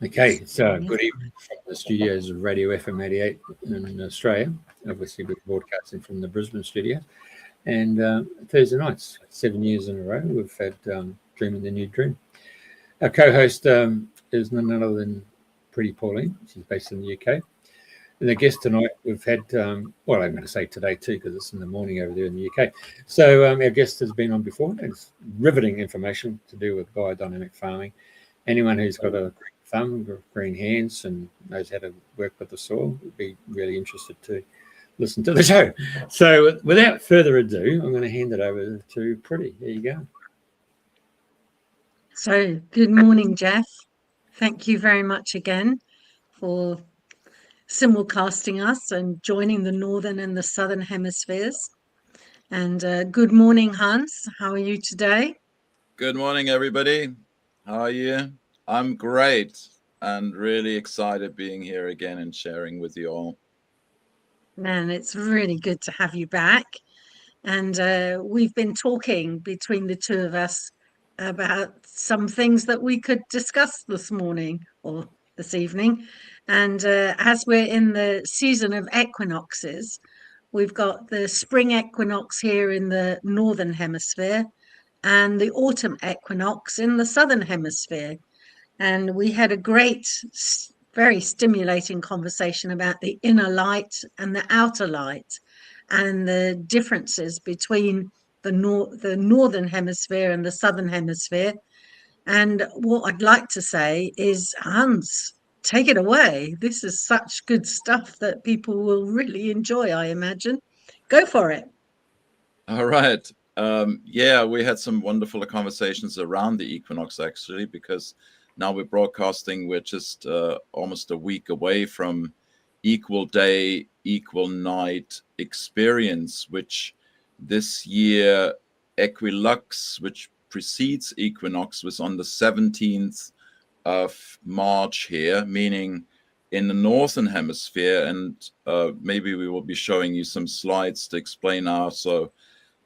Okay, so good evening from the studios of Radio FM 88 in Australia. Obviously, we're broadcasting from the Brisbane studio. And Thursday nights, 7 years in a row, we've had Dreaming the New Dream. Our co-host is none other than Priti Pauline. She's based in the UK. And the guest tonight, we've had, well, I'm going to say today too, because it's in the morning over there in the UK. So our guest has been on before. It's riveting information to do with biodynamic farming. Anyone who's got a green thumb, green hands, and knows how to work with the soil would be really interested to listen to the show. So without further ado, I'm going to hand it over to Priti. There you go. So good morning, Jeff. Thank you very much again for simulcasting us and joining the northern and the southern hemispheres. And good morning, Hans. How are you today? Good morning, everybody. How are you? I'm great and really excited being here again and sharing with you all. Man, it's really good to have you back. And we've been talking between the two of us about some things that we could discuss this morning or this evening. And as we're in the season of equinoxes, we've got the spring equinox here in the northern hemisphere and the autumn equinox in the southern hemisphere. And we had a great, very stimulating conversation about the inner light and the outer light and the differences between the northern hemisphere and the southern hemisphere. And what I'd like to say is, Hans, take it away. This is such good stuff that people will really enjoy, I imagine. Go for it. All right. Yeah, we had some wonderful conversations around the equinox, actually, because now we're broadcasting. We're just almost a week away from equal day, equal night experience, which this year, equilux, which precedes equinox, was on the 17th of March here, meaning in the northern hemisphere. And maybe we will be showing you some slides to explain also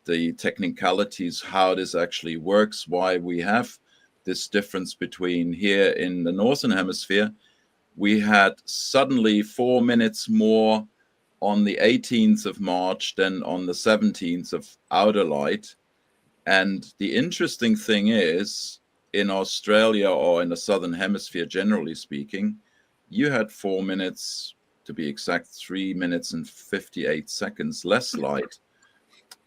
the technicalities, how this actually works, why we have this difference between here in the northern hemisphere. We had suddenly 4 minutes more on the 18th of March than on the 17th of outer light. And the interesting thing is, in Australia or in the southern hemisphere, generally speaking, you had 4 minutes, to be exact, 3 minutes and 58 seconds less light.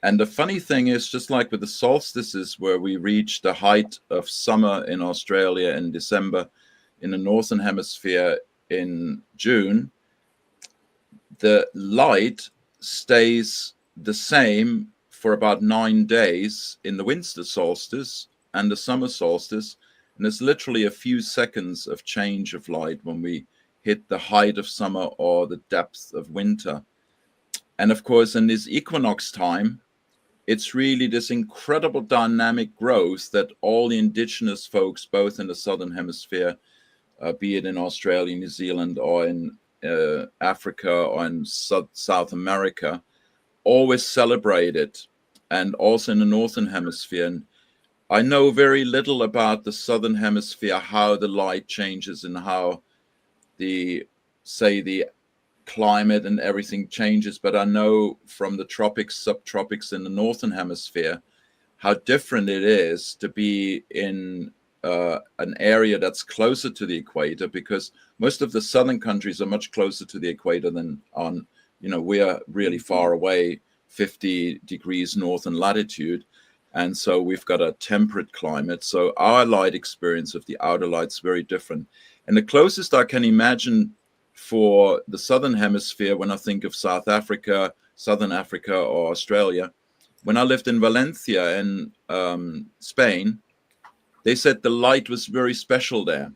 And the funny thing is, just like with the solstices, where we reach the height of summer in Australia in December, in the northern hemisphere in June, the light stays the same for about 9 days in the winter solstice and the summer solstice. And there's literally a few seconds of change of light when we hit the height of summer or the depth of winter. And of course, in this equinox time, it's really this incredible dynamic growth that all the indigenous folks, both in the southern hemisphere, be it in Australia, New Zealand, or in Africa or in South America, always celebrated, and also in the northern hemisphere. And I know very little about the southern hemisphere, how the light changes and how the climate and everything changes, but I know from the tropics, subtropics in the northern hemisphere, how different it is to be in an area that's closer to the equator, because most of the southern countries are much closer to the equator than on, we are really far away, 50 degrees northern latitude. And so we've got a temperate climate. So our light experience of the outer light's very different. And the closest I can imagine for the southern hemisphere, when I think of South Africa, Southern Africa, or Australia, when I lived in Valencia in Spain, they said the light was very special there.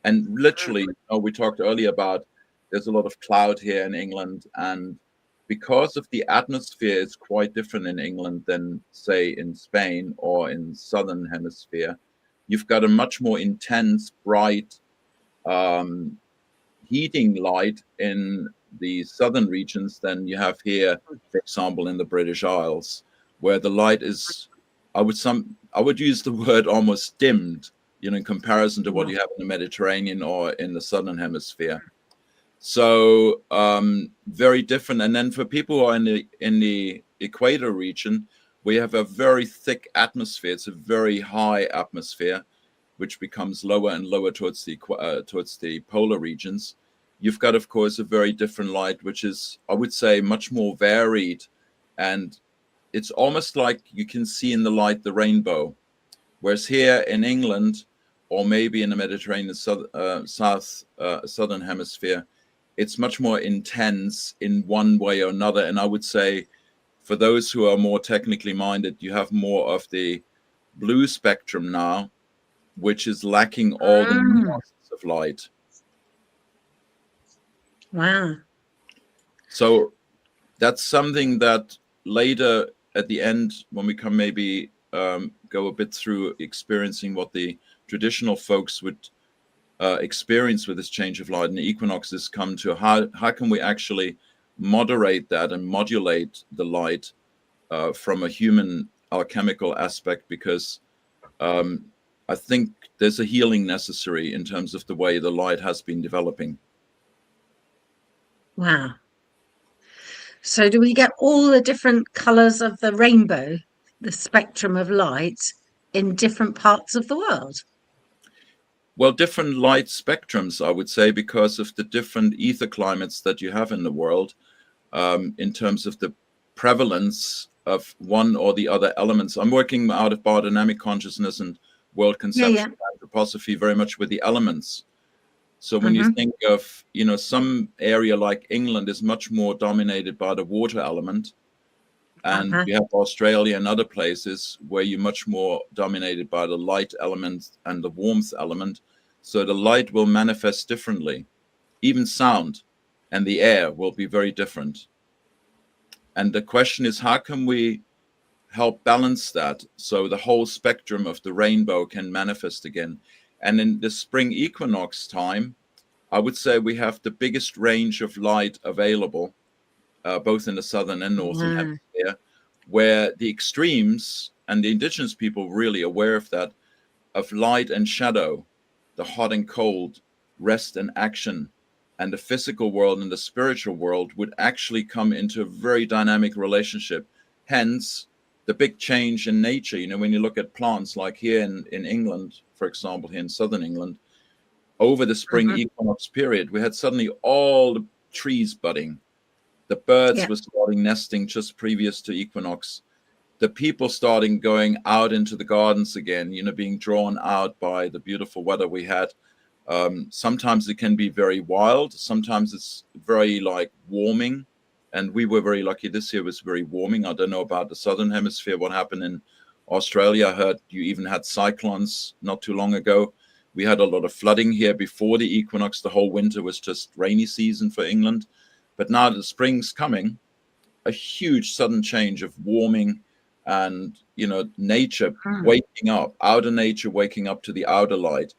And literally, we talked earlier about there's a lot of cloud here in England, and because of the atmosphere, it's quite different in England than, say, in Spain or in Southern Hemisphere. You've got a much more intense, bright, heating light in the southern regions than you have here, for example, in the British Isles, where the light is, I would use the word almost dimmed. in comparison to what you have in the Mediterranean or in the Southern Hemisphere. So very different. And then for people who are in the equator region, we have a very thick atmosphere. It's a very high atmosphere, which becomes lower and lower towards the polar regions. You've got, of course, a very different light, which is, I would say, much more varied. And it's almost like you can see in the light the rainbow. Whereas here in England, or maybe in the Mediterranean southern hemisphere, it's much more intense in one way or another. And I would say, for those who are more technically minded, you have more of the blue spectrum now, which is lacking all the nuances of light. Wow. So that's something that later at the end, when we come maybe go a bit through experiencing what the traditional folks would experience with this change of light and the equinoxes, come to how can we actually moderate that and modulate the light from a human alchemical aspect, because I think there's a healing necessary in terms of the way the light has been developing. Wow. So do we get all the different colors of the rainbow, the spectrum of light, in different parts of the world? Well, different light spectrums, I would say, because of the different ether climates that you have in the world, in terms of the prevalence of one or the other elements. I'm working out of biodynamic consciousness and world conception anthroposophy very much with the elements. So when you think of, some area like England is much more dominated by the water element, and you have Australia and other places where you're much more dominated by the light element and the warmth element. So the light will manifest differently. Even sound and the air will be very different. And the question is, how can we help balance that so the whole spectrum of the rainbow can manifest again? And in the spring equinox time, I would say we have the biggest range of light available, both in the southern and northern hemisphere, where the extremes, and the indigenous people really aware of that, of light and shadow, the hot and cold, rest and action, and the physical world and the spiritual world would actually come into a very dynamic relationship. Hence, the big change in nature. When you look at plants like here in England, for example, here in southern England, over the spring equinox period, we had suddenly all the trees budding. The birds were starting nesting just previous to equinox. The people starting going out into the gardens again, being drawn out by the beautiful weather we had. Sometimes it can be very wild. Sometimes it's very warming. And we were very lucky this year. It was very warming. I don't know about the southern hemisphere, what happened in Australia. I heard you even had cyclones not too long ago. We had a lot of flooding here before the equinox. The whole winter was just rainy season for England. But now the spring's coming, a huge sudden change of warming and, nature waking up, outer nature waking up to the outer light.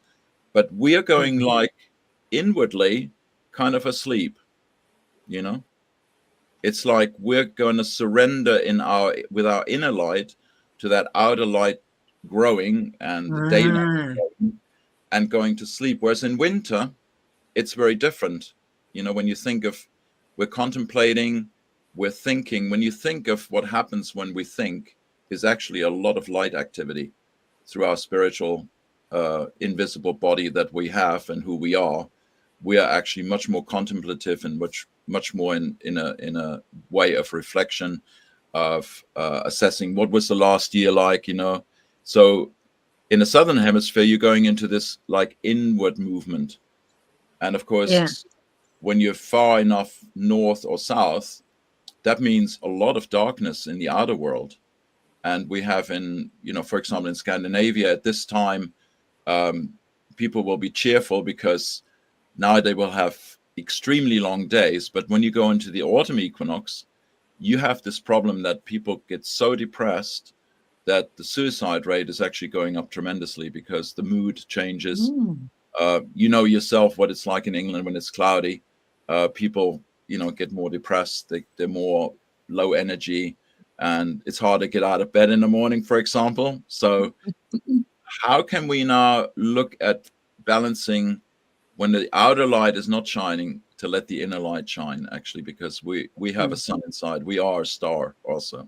But we are going inwardly kind of asleep, It's like we're going to surrender with our inner light to that outer light growing and the daylight growing and going to sleep. Whereas in winter, it's very different. When you think of, we're contemplating, we're thinking. When you think of what happens when we think, is actually a lot of light activity through our spiritual invisible body that we have and who we are. We are actually much more contemplative and much more in a way of reflection, of assessing what was the last year like, So in the southern hemisphere, you're going into this inward movement. And of course, when you're far enough north or south, that means a lot of darkness in the outer world. And we have for example, in Scandinavia at this time, people will be cheerful because now they will have extremely long days. But when you go into the autumn equinox, you have this problem that people get so depressed that the suicide rate is actually going up tremendously because the mood changes. Yourself what it's like in England when it's cloudy. People, get more depressed. They're more low energy, and it's hard to get out of bed in the morning, for example. So how can we now look at balancing when the outer light is not shining to let the inner light shine, actually, because we have a sun inside. We are a star also.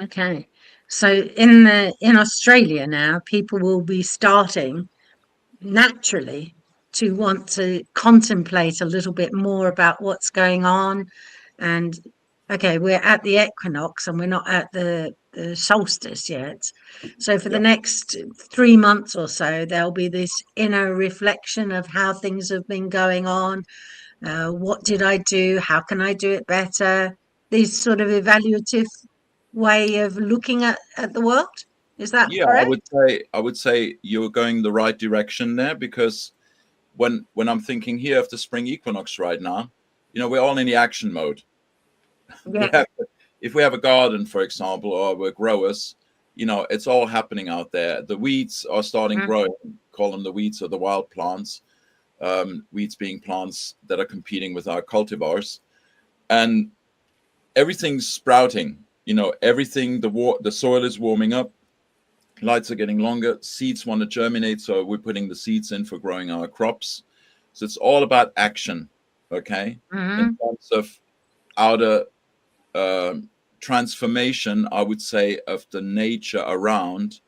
Okay. So in Australia now, people will be starting naturally to want to contemplate a little bit more about what's going on. And okay, we're at the equinox and we're not at the solstice yet. So for the next 3 months or so, there'll be this inner reflection of how things have been going on. What did I do? How can I do it better? These sort of evaluative way of looking at the world. Is that correct? I would say you're going the right direction there, because when I'm thinking here of the spring equinox right now, we're all in the action mode. Yeah. If we have a garden, for example, or we're growers, it's all happening out there. The weeds are starting growing, call them the weeds or the wild plants. Weeds being plants that are competing with our cultivars, and everything's sprouting. Everything, the soil is warming up, lights are getting longer, seeds want to germinate, so we're putting the seeds in for growing our crops. So it's all about action, okay? In terms of outer transformation, I would say, of the nature around,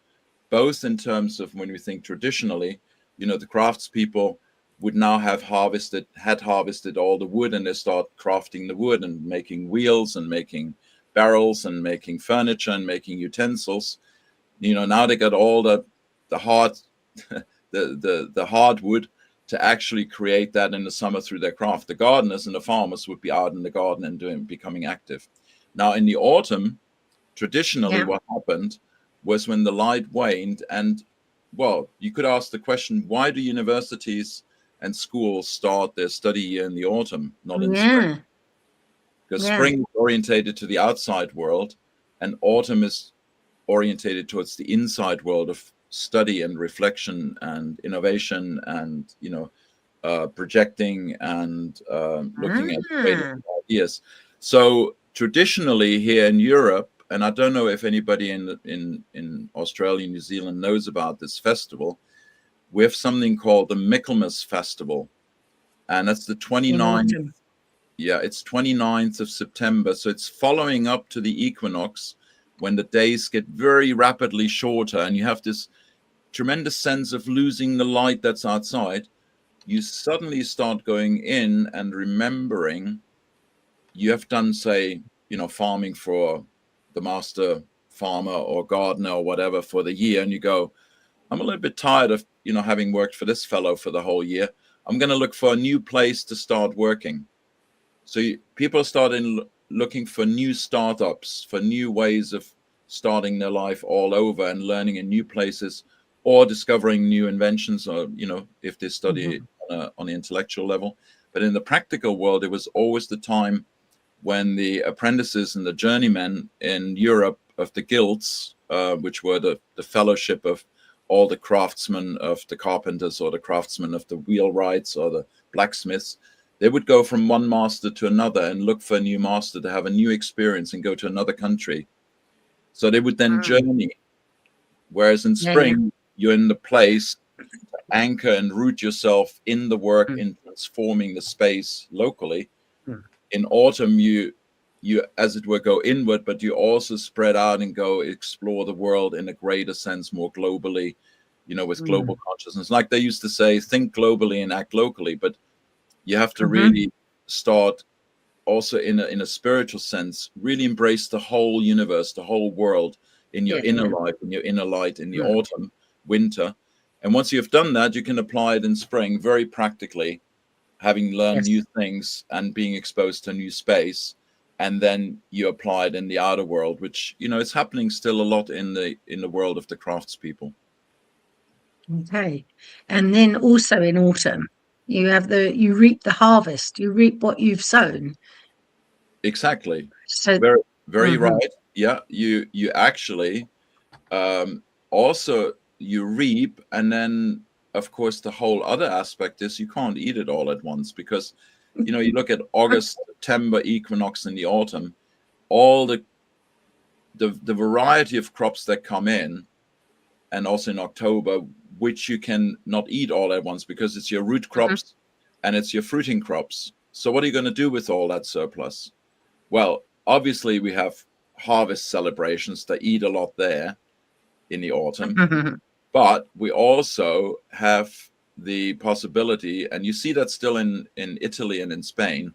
both in terms of when we think traditionally, the craftspeople would now had harvested all the wood, and they start crafting the wood and making wheels and making barrels and making furniture and making utensils. Now they got all the hard the hardwood to actually create that in the summer through their craft. The gardeners and the farmers would be out in the garden and becoming active. Now in the autumn, traditionally what happened was when the light waned, and well, you could ask the question, why do universities and schools start their study year in the autumn, not in spring? Because spring is orientated to the outside world, and autumn is orientated towards the inside world of study and reflection and innovation and projecting and looking at creative ideas. So traditionally here in Europe, and I don't know if anybody in Australia, New Zealand knows about this festival, we have something called the Michaelmas Festival, and that's the 29th. Yeah, it's 29th of September. So it's following up to the equinox, when the days get very rapidly shorter and you have this tremendous sense of losing the light that's outside. You suddenly start going in and remembering you have done, say, farming for the master farmer or gardener or whatever for the year, and you go, I'm a little bit tired of having worked for this fellow for the whole year. I'm going to look for a new place to start working. So people are starting looking for new startups, for new ways of starting their life all over and learning in new places, or discovering new inventions, or if they study on the intellectual level. But in the practical world, it was always the time when the apprentices and the journeymen in Europe of the guilds, which were the fellowship of all the craftsmen, of the carpenters, or the craftsmen of the wheelwrights, or the blacksmiths, they would go from one master to another and look for a new master to have a new experience and go to another country. So they would then journey. Whereas in spring, you're in the place to anchor and root yourself in the work, in transforming the space locally. In autumn, you as it were go inward, but you also spread out and go explore the world in a greater sense, more globally, with global consciousness. Like they used to say, think globally and act locally, but you have to really start also in a spiritual sense, really embrace the whole universe, the whole world in your inner life, in your inner light, in the autumn, winter. And once you've done that, you can apply it in spring very practically, having learned new things and being exposed to a new space. And then you apply it in the outer world, which, it's happening still a lot in the world of the craftspeople. Okay. And then also in autumn, you reap the harvest, you reap what you've sown. Exactly. So very, very right. Yeah. You actually also you reap, and then of course the whole other aspect is you can't eat it all at once, because you look at August, September equinox in the autumn, all the variety of crops that come in and also in October, which you can not eat all at once because it's your root crops and it's your fruiting crops. So what are you going to do with all that surplus? Well, obviously we have harvest celebrations that eat a lot there in the autumn, but we also have the possibility, and you see that still in Italy and in Spain,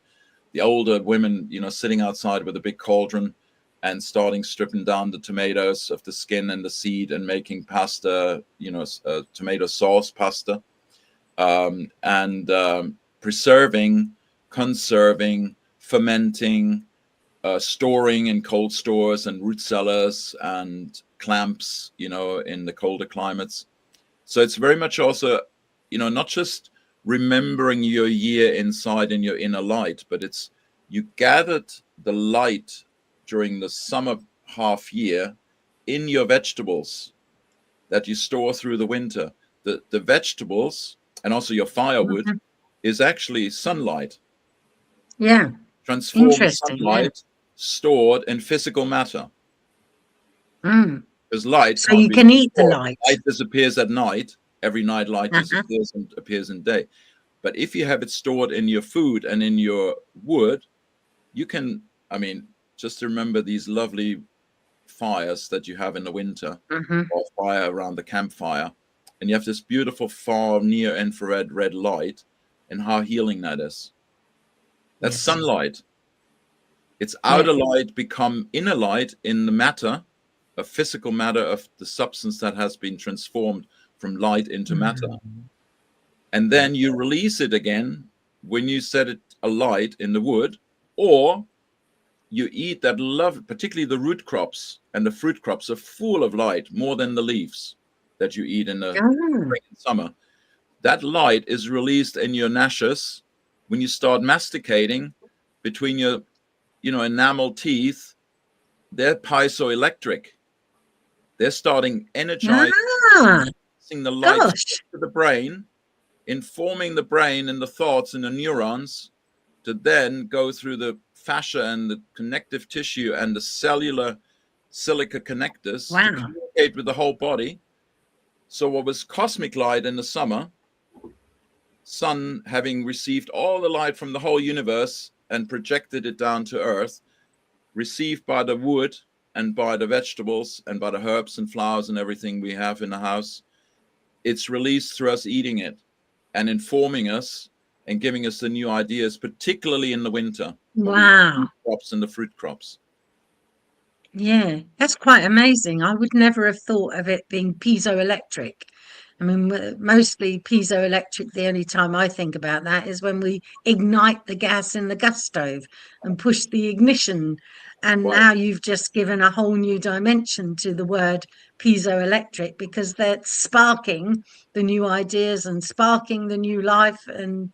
the older women, sitting outside with a big cauldron and stripping down the tomatoes of the skin and the seed and making pasta, tomato sauce pasta, and preserving, conserving, fermenting, storing in cold stores and root cellars and clamps, in the colder climates. So it's very much also, not just remembering your year inside in your inner light, but it's you gathered the light during the summer half year in your vegetables that you store through the winter. The vegetables and also your firewood is actually sunlight. Yeah. Transformed Interesting, sunlight stored in physical matter. Because light, so you can eat the light. Light disappears at night. Every night light disappears and appears in day. But if you have it stored in your food and in your wood, you can, just remember these lovely fires that you have in the winter, or fire around the campfire, and you have this beautiful far near infrared red light, and how healing that is. That's sunlight. It's outer light become inner light in the matter, of physical matter, of the substance that has been transformed from light into matter. And then you release it again when you set it alight in the wood, or you eat that love, particularly the root crops and the fruit crops are full of light, more than the leaves that you eat in the spring and summer. That light is released in your nashes when you start masticating between your, enamel teeth. They're piezoelectric. They're starting energizing the light to the brain, informing the brain and the thoughts and the neurons to then go through the fascia and the connective tissue and the cellular silica connectors to communicate with the whole body. So what was cosmic light in the summer, sun having received all the light from the whole universe and projected it down to earth, received by the wood and by the vegetables and by the herbs and flowers and everything we have in the house, it's released through us eating it and informing us and giving us the new ideas, particularly in the winter. Wow. Crops and the fruit crops. Yeah, that's quite amazing. I would never have thought of it being piezoelectric. Mostly piezoelectric, the only time I think about that is when we ignite the gas in the gas stove and push the ignition. And now you've just given a whole new dimension to the word piezoelectric, because they're sparking the new ideas and sparking the new life, and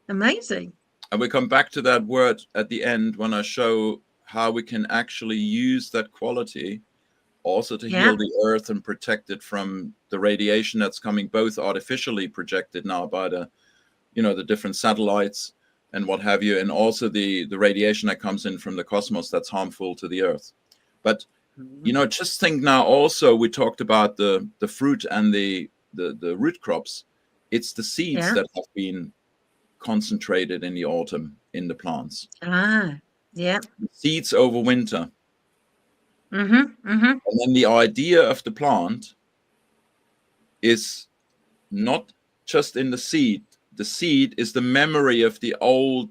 amazing. And we come back to that word at the end when I show how we can actually use that quality also to heal the earth and protect it from the radiation that's coming, both artificially projected now by the, the different satellites and what have you, and also the radiation that comes in from the cosmos that's harmful to the earth. But, just think now also, we talked about the fruit and the root crops. It's the seeds that have been concentrated in the autumn in the plants. Seeds over winter. And then the idea of the plant is not just in the seed. The seed is the memory of the old,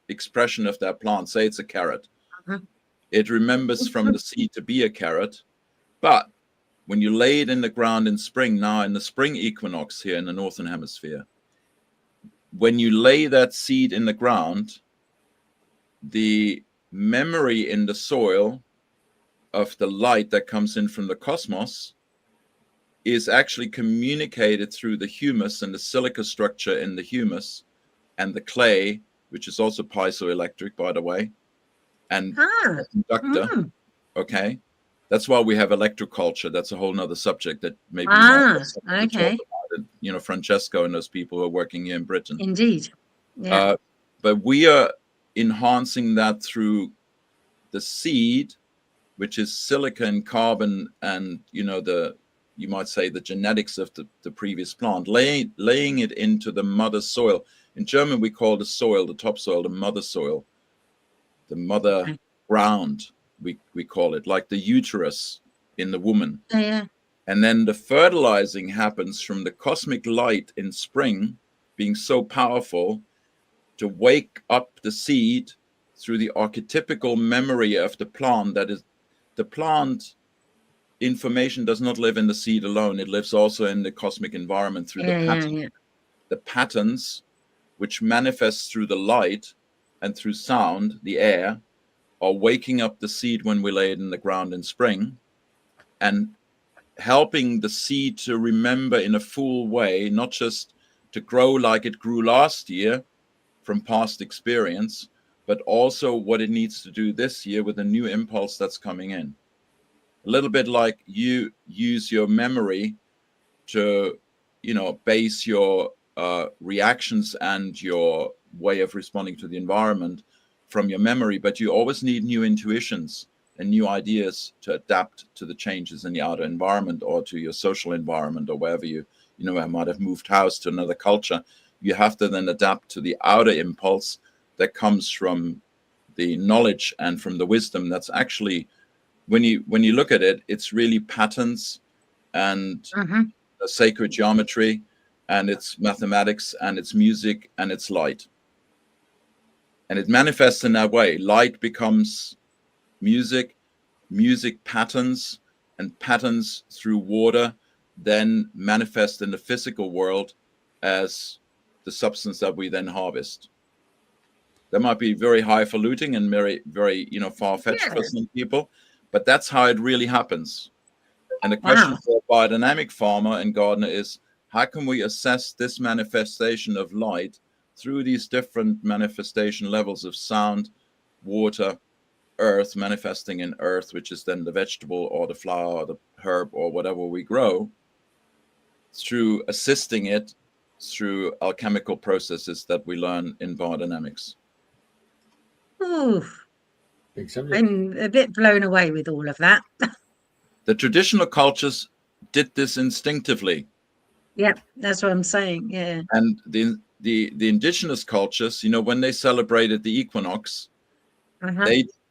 expression of that plant. Say it's a carrot. It remembers from the seed to be a carrot. But when you lay it in the ground in spring, now in the spring equinox here in the Northern Hemisphere, when you lay that seed in the ground, the memory in the soil of the light that comes in from the cosmos is actually communicated through the humus and the silica structure in the humus and the clay, which is also piezoelectric, by the way, and a conductor. Okay, that's why we have electroculture. That's a whole nother subject that maybe okay. Francesco and those people who are working here in Britain. Indeed, but we are enhancing that through the seed, which is silica and carbon, and the you might say, the genetics of the previous plant, laying it into the mother soil. In German, we call the soil, the topsoil, the mother soil, the mother ground, we call it, like the uterus in the woman. Yeah. And then the fertilizing happens from the cosmic light in spring being so powerful to wake up the seed through the archetypical memory of the plant. That is, the plant information does not live in the seed alone. It lives also in the cosmic environment through the patterns, which manifest through the light and through sound, the air, are waking up the seed when we lay it in the ground in spring, and helping the seed to remember in a full way, not just to grow like it grew last year from past experience, but also what it needs to do this year with a new impulse that's coming in. A little bit like you use your memory to, base your reactions and your way of responding to the environment from your memory, but you always need new intuitions and new ideas to adapt to the changes in the outer environment or to your social environment or wherever you might have moved house to another culture. You have to then adapt to the outer impulse that comes from the knowledge and from the wisdom that's actually, when you look at it, it's really patterns and sacred geometry, and it's mathematics, and it's music, and it's light. And it manifests in that way. Light becomes music, music patterns, and patterns through water then manifest in the physical world as the substance that we then harvest. That might be very highfalutin and very, very, far-fetched for some people, but that's how it really happens. And the question for a biodynamic farmer and gardener is, how can we assess this manifestation of light through these different manifestation levels of sound, water, earth, manifesting in earth, which is then the vegetable or the flower or the herb or whatever we grow, through assisting it through alchemical processes that we learn in biodynamics. Ooh, I'm a bit blown away with all of that. The traditional cultures did this instinctively. Yep, that's what I'm saying. Yeah. And the indigenous cultures, when they celebrated the equinox,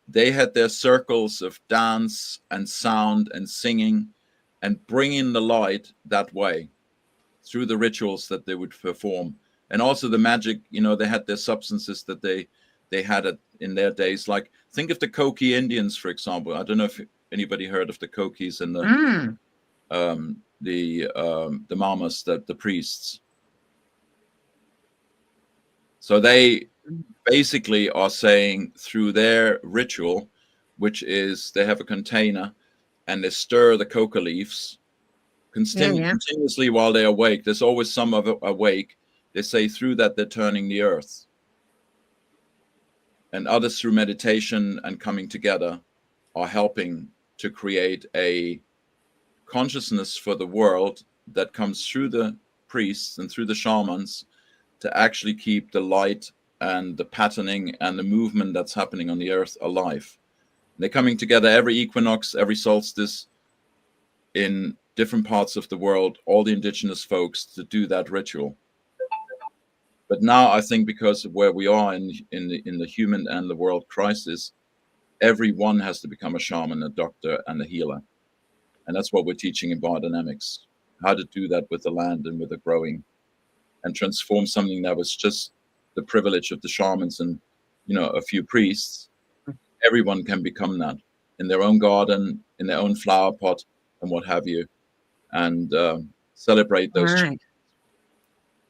they had their circles of dance and sound and singing and bringing the light that way through the rituals that they would perform. And also the magic, they had their substances that they had it in their days. Like, think of the Koki Indians, for example. I don't know if anybody heard of the Kokis and the mamas, the priests. So they basically are saying through their ritual, which is they have a container and they stir the coca leaves continuously while they're awake. There's always some of it awake. They say through that they're turning the earth. And others through meditation and coming together are helping to create a consciousness for the world that comes through the priests and through the shamans to actually keep the light and the patterning and the movement that's happening on the earth alive. They're coming together every equinox, every solstice in different parts of the world, all the indigenous folks, to do that ritual. But now I think because of where we are in the human and the world crisis, everyone has to become a shaman, a doctor, and a healer. And that's what we're teaching in biodynamics, how to do that with the land and with the growing, and transform something that was just the privilege of the shamans and, a few priests. Everyone can become that in their own garden, in their own flower pot, and what have you, and celebrate those. Right.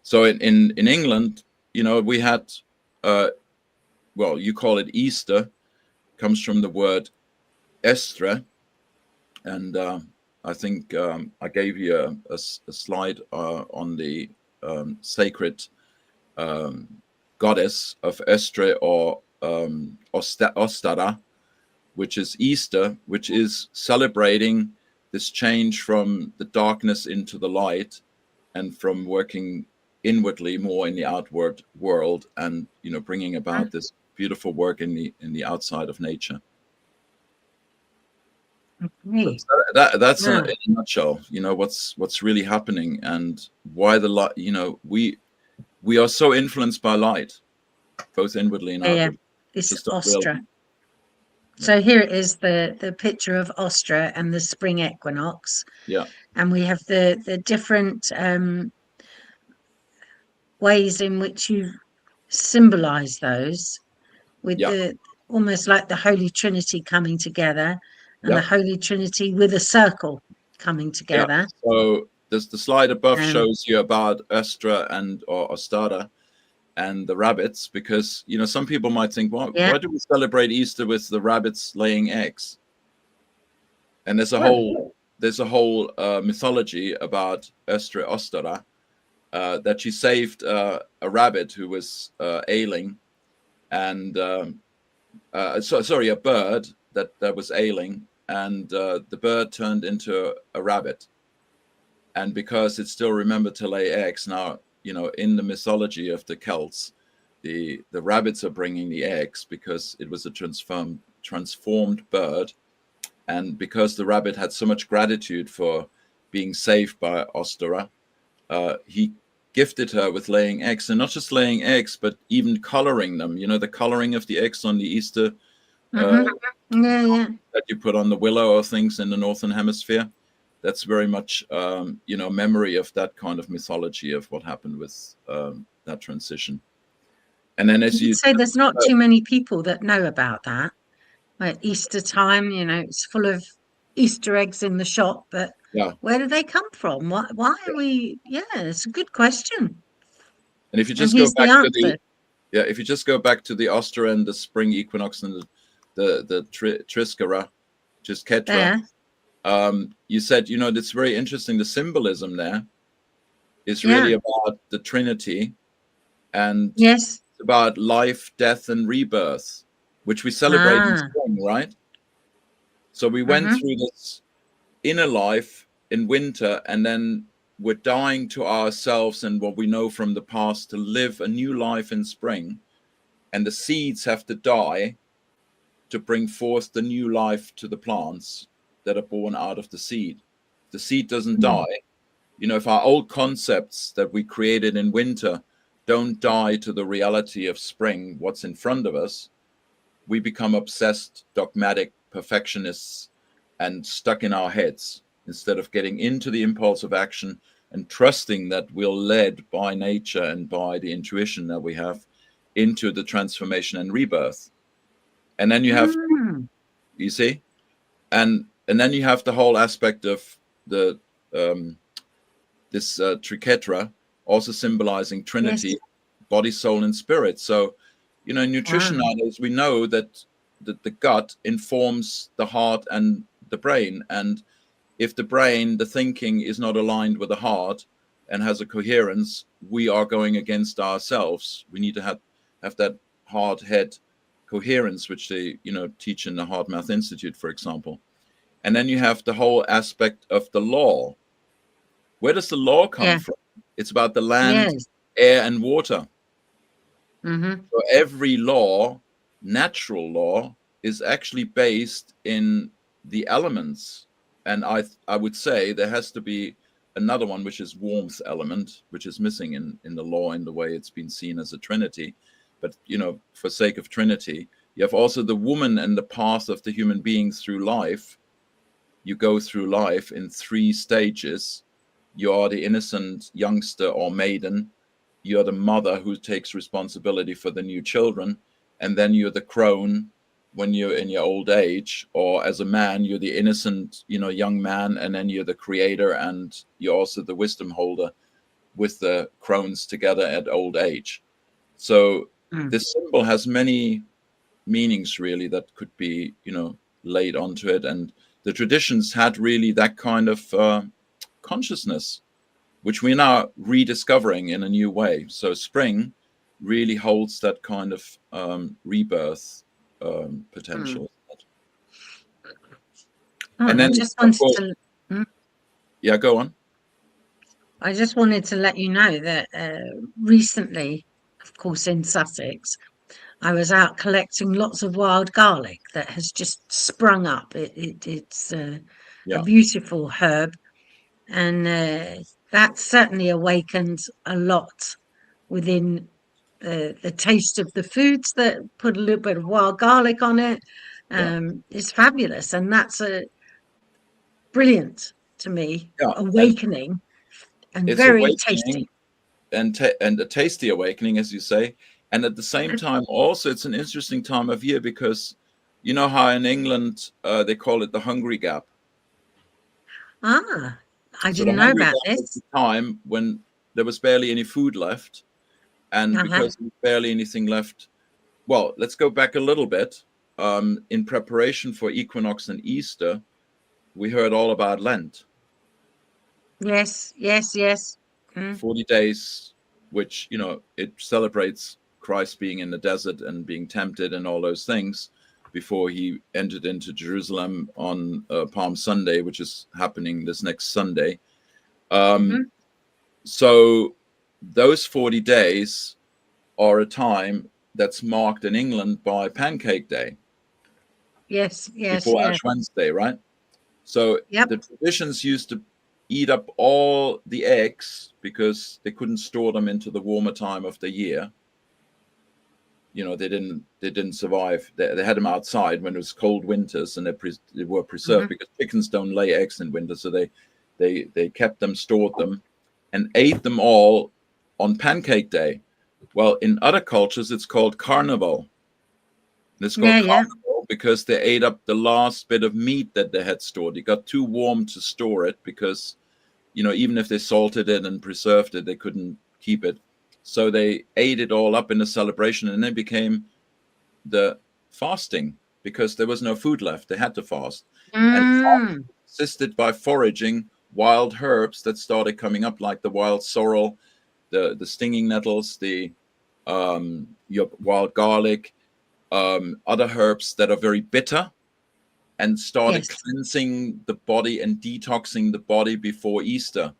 So in England, we had, you call it Easter, comes from the word estre. And I think I gave you a slide on the sacred goddess of Estre, or Ostara, which is Easter, which is celebrating this change from the darkness into the light, and from working inwardly more in the outward world, and bringing about this beautiful work in the outside of nature. Okay. That's Yeah. in a nutshell, what's really happening, and why the light, we are so influenced by light, both inwardly and Yeah, outwardly. it's Just don't Ostra. realize. So here it is, the picture of Ostra and the spring equinox. Yeah. And we have the different ways in which you symbolize those, with Yeah. the almost like the Holy Trinity coming together, and Yeah. the Holy Trinity with a circle coming together. So the slide above Um, shows you about Ostra or Ostara and the rabbits, because some people might think, why do we celebrate Easter with the rabbits laying eggs? And there's a whole mythology about Ostara, that she saved a rabbit who was ailing, and a bird that was ailing, and the bird turned into a rabbit. And because it still remembered to lay eggs, now in the mythology of the Celts, the rabbits are bringing the eggs because it was a transformed bird, and because the rabbit had so much gratitude for being saved by Ostara, he gifted her with laying eggs, and not just laying eggs, but even coloring them. The coloring of the eggs on the Easter that you put on the willow or things in the Northern Hemisphere. That's very much, memory of that kind of mythology of what happened with that transition. And then, as you say, there's not too many people that know about that. At Easter time, it's full of Easter eggs in the shop, but where do they come from? Why are we? Yeah, it's a good question. And if you just go back to if you just go back to the Ostra and the spring equinox and the Triskera, just Ketra. You said, it's very interesting. The symbolism there is really about the Trinity, and it's about life, death, and rebirth, which we celebrate in spring, right? So we went through this inner life in winter, and then we're dying to ourselves and what we know from the past to live a new life in spring. And the seeds have to die to bring forth the new life to the plants that are born out of the seed. The seed doesn't die. If our old concepts that we created in winter don't die to the reality of spring, what's in front of us, we become obsessed, dogmatic perfectionists and stuck in our heads, instead of getting into the impulse of action and trusting that we're led by nature and by the intuition that we have into the transformation and rebirth. And then you have, you see, and then you have the whole aspect of the this triquetra, also symbolizing Trinity, body, soul, and spirit. So, in nutrition nowadays, we know that the gut informs the heart and the brain. And if the brain, the thinking, is not aligned with the heart and has a coherence, we are going against ourselves. We need to have that heart head coherence, which they teach in the Heart Math Institute, for example. And then you have the whole aspect of the law. Where does the law come from? It's about the land, air, and water. So every law, natural law, is actually based in the elements. And I would say there has to be another one, which is warmth element, which is missing in the law in the way it's been seen as a trinity. But, for sake of trinity, you have also the woman and the path of the human being through life. You go through life in 3 stages. You are the innocent youngster or maiden. You're the mother who takes responsibility for the new children. And then you're the crone when you're in your old age. Or as a man, you're the innocent, young man. And then you're the creator, and you're also the wisdom holder with the crones together at old age. So this symbol has many meanings, really, that could be, laid onto it. And the traditions had really that kind of consciousness, which we're now rediscovering in a new way. So spring really holds that kind of rebirth potential. And then, I just wanted to go on. I just wanted to let you know that recently, of course, in Sussex, I was out collecting lots of wild garlic that has just sprung up. It's a beautiful herb, and that certainly awakened a lot within the taste of the foods that put a little bit of wild garlic on it. It's fabulous, and that's a brilliant to me, awakening, and it's very awakening, tasty. and a tasty awakening, as you say. And at the same time, also, it's an interesting time of year because you know how in England they call it the hungry gap. I So didn't the know hungry about gap was this. the time when there was barely any food left, and because there was barely anything left. Well, let's go back a little bit. In preparation for Equinox and Easter, we heard all about Lent. Yes. 40 days, which, you know, it celebrates Christ being in the desert and being tempted and all those things before he entered into Jerusalem on Palm Sunday, which is happening this next Sunday. So those 40 days are a time that's marked in England by Pancake Day. Yes. Before Ash Wednesday, right? So the traditions used to eat up all the eggs because they couldn't store them into the warmer time of the year. You know, they didn't survive. They had them outside when it was cold winters, and they were preserved because chickens don't lay eggs in winter. So they kept them, stored them, and ate them all on Pancake Day. Well, in other cultures, it's called Carnival. It's called Carnival because they ate up the last bit of meat that they had stored. It got too warm to store it because, you know, even if they salted it and preserved it, they couldn't keep it. So they ate it all up in the celebration, and then became the fasting because there was no food left. They had to fast. And assisted by foraging wild herbs that started coming up, like the wild sorrel, the stinging nettles, the your wild garlic, other herbs that are very bitter, and started cleansing the body and detoxing the body before Easter.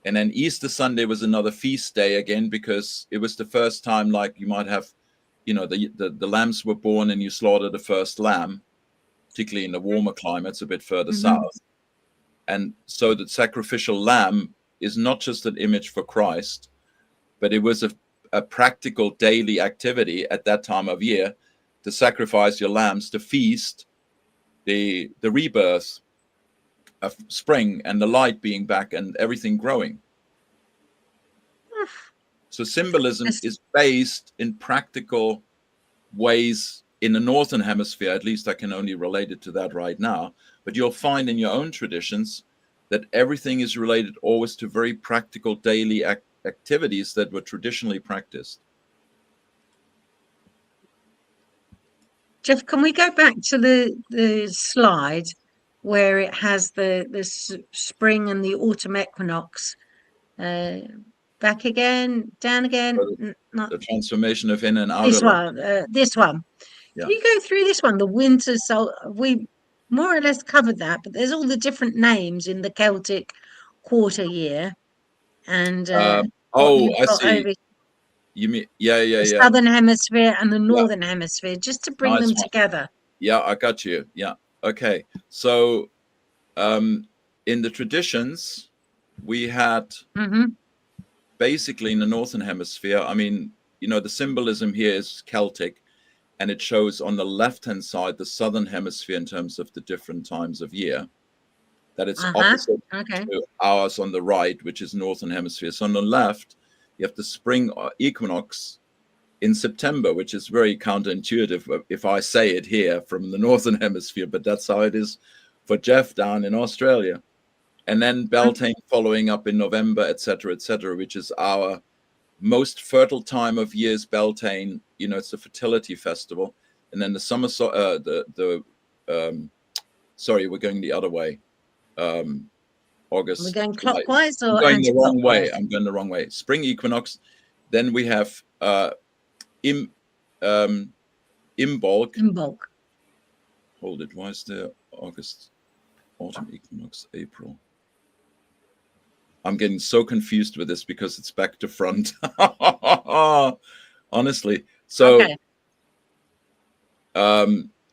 And then Easter Sunday was another feast day again, because it was the first time, like you might have, you know, the lambs were born and you slaughter the first lamb, particularly in the warmer climates a bit further south. And so the sacrificial lamb is not just an image for Christ, but it was a practical daily activity at that time of year to sacrifice your lambs to feast the rebirth of spring and the light being back and everything growing. So symbolism is based in practical ways in the Northern Hemisphere. At least I can only relate it to that right now. But you'll find in your own traditions that everything is related always to very practical daily activities that were traditionally practiced. Jeff, can we go back to the slide where it has the spring and the autumn equinox? Back again, down again. The transformation of in and out. This one. This one. Yeah. Can you go through this one? The winter sol. We more or less covered that, but there's all the different names in the Celtic quarter year, and I see. You mean the Southern Hemisphere and the Northern Hemisphere, just to bring them together. Yeah, I got you. Yeah. Okay. So in the traditions, we had basically in the Northern Hemisphere, I mean, you know, the symbolism here is Celtic, and it shows on the left-hand side the Southern Hemisphere in terms of the different times of year. That it's opposite to ours on the right, which is Northern Hemisphere. So on the left, you have the spring equinox in September, which is very counterintuitive if I say it here from the Northern Hemisphere, but that's how it is for Jeff down in Australia. And then Beltane following up in November, etc., which is our most fertile time of year is Beltane. You know, it's a fertility festival. And then the summer, sorry, we're going the other way. August. We're going clockwise or I'm going the wrong way. I'm going the wrong way. Spring equinox. Then we have Imbolc. Hold it. Why is there August, autumn equinox, April? I'm getting so confused with this because it's back to front. Honestly. So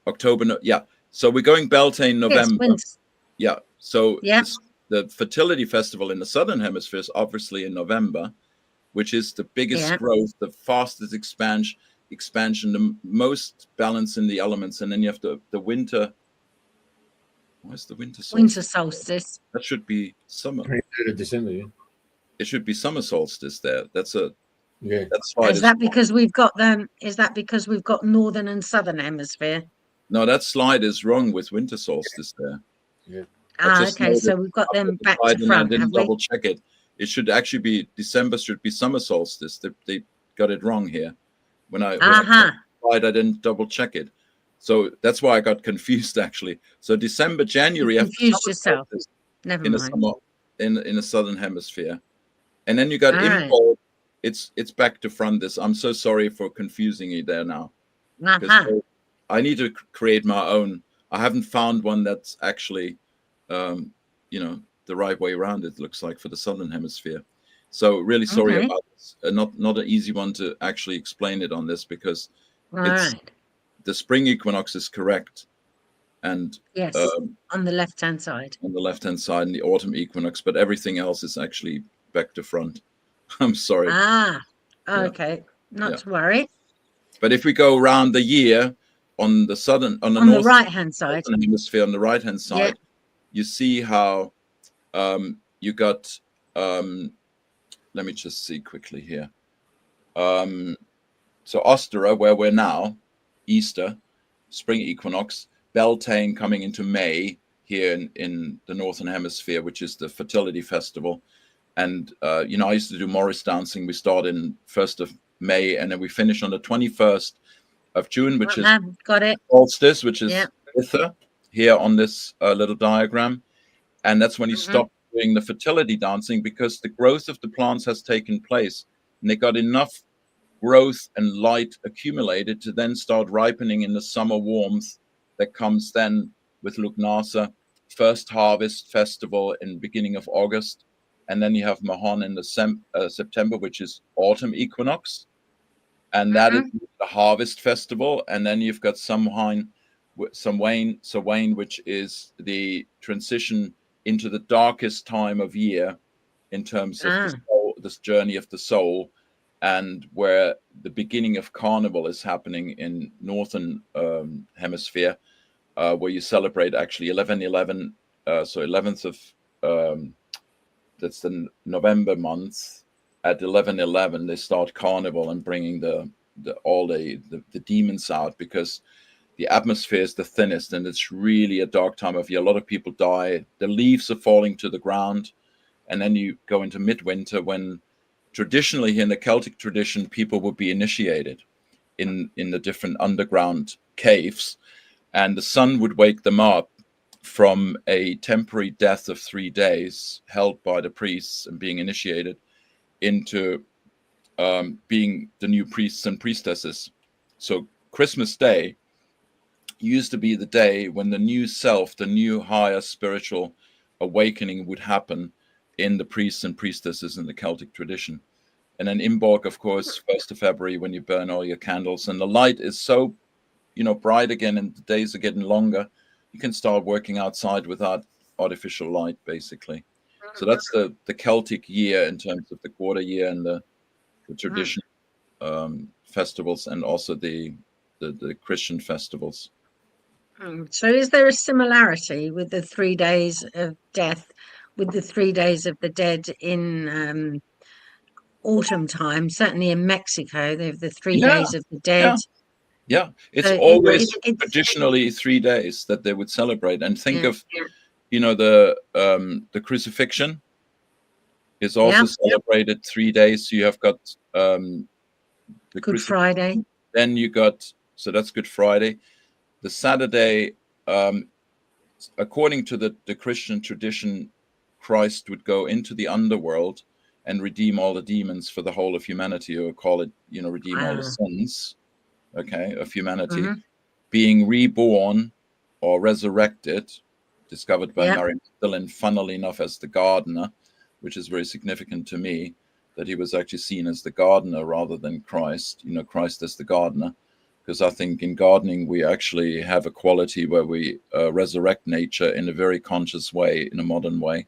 October. Yeah. So we're going Beltane November. Yes, Yeah. So yeah. the fertility festival in the southern hemisphere is obviously in November, which is the biggest growth, the fastest expansion, the most balance in the elements, and then you have the winter. Where's the winter solstice? Winter solstice. That should be summer. 23rd of December. Yeah. It should be summer solstice there. That's why is that because we've got them? Is that because we've got northern and southern hemisphere? No, that slide is wrong with winter solstice there. Yeah. Okay, so we've got them back to front. I didn't double check it. It should actually be December. Should be summer solstice. They got it wrong here. When I I didn't double check it. So that's why I got confused actually. So December, January, you confused yourself. Never in mind. The summer, in the southern hemisphere, and then you got Imbolc. It's back to front. I'm so sorry for confusing you there now. I need to create my own. I haven't found one that's actually, the right way around. It looks like for the southern hemisphere. So really sorry about this. Not an easy one to actually explain it on this because the spring equinox is correct, and yes, on the left-hand side. On the left-hand side, and the autumn equinox, but everything else is actually back to front. I'm sorry. Okay, not to worry. But if we go around the year on the right-hand side, hemisphere, on the right-hand side, you see how you got. Let me just see quickly here. So Ostara, where we're now, Easter, spring equinox, Beltane coming into May here in the northern hemisphere, which is the fertility festival. And I used to do Morris dancing. We start in 1st of May, and then we finish on the 21st of June, which is solstice, which is Ither, here on this little diagram. And that's when you stop doing the fertility dancing, because the growth of the plants has taken place, and they got enough growth and light accumulated to then start ripening in the summer warmth that comes then with Lugnasa, first harvest festival in beginning of August. And then you have Mahon in the September, which is autumn equinox. And that is the harvest festival. And then you've got Samhain, which is the transition into the darkest time of year in terms of the soul, this journey of the soul, and where the beginning of Carnival is happening in northern hemisphere, where you celebrate actually 11/11, so 11th of that's the November month. At 11/11, they start Carnival and bringing all the demons out, because the atmosphere is the thinnest and it's really a dark time of year. A lot of people die. The leaves are falling to the ground, and then you go into midwinter, when traditionally here in the Celtic tradition, people would be initiated in the different underground caves, and the sun would wake them up from a temporary death of 3 days held by the priests and being initiated into being the new priests and priestesses. So Christmas Day used to be the day when the new self, the new higher spiritual awakening would happen in the priests and priestesses in the Celtic tradition. And then Imbolc, of course, 1st of February, when you burn all your candles, and the light is so, bright again, and the days are getting longer, you can start working outside without artificial light, basically. So that's the Celtic year in terms of the quarter year and the tradition festivals, and also the Christian festivals. So is there a similarity with the 3 days of death, with the 3 days of the dead in autumn time? Certainly in Mexico, they have the 3 days of the dead. Yeah, it's always traditionally 3 days that they would celebrate. And think of, the crucifixion is also celebrated 3 days. So you have got the Good Friday. Then you got, so that's Good Friday. The Saturday, according to the Christian tradition, Christ would go into the underworld and redeem all the demons for the whole of humanity, or call it, redeem all the sins, of humanity, being reborn or resurrected, discovered by Mary Magdalene, funnily enough, as the gardener, which is very significant to me, that he was actually seen as the gardener rather than Christ, Christ as the gardener, because I think in gardening we actually have a quality where we resurrect nature in a very conscious way, in a modern way.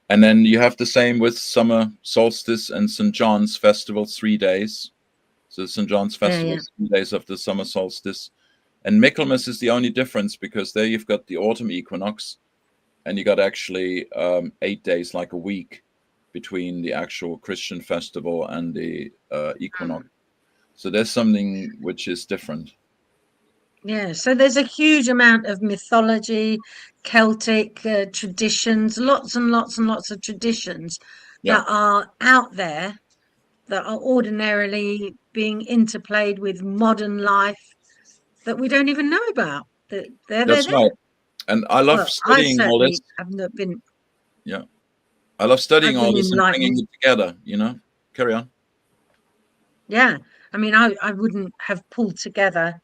And then you have the same with summer solstice and St. John's festival, 3 days. So St. John's festival, 3 days of the summer solstice. And Michaelmas is the only difference, because there you've got the autumn equinox, and you got actually 8 days, like a week, between the actual Christian festival and the equinox. So there's something which is different. Yeah, so there's a huge amount of mythology, Celtic traditions, lots and lots and lots of traditions that are out there that are ordinarily being interplayed with modern life that we don't even know about. That's right. And I love studying all this. I've not been. Yeah, I love studying all this and bringing it together. Carry on. Yeah, I mean, I wouldn't have pulled together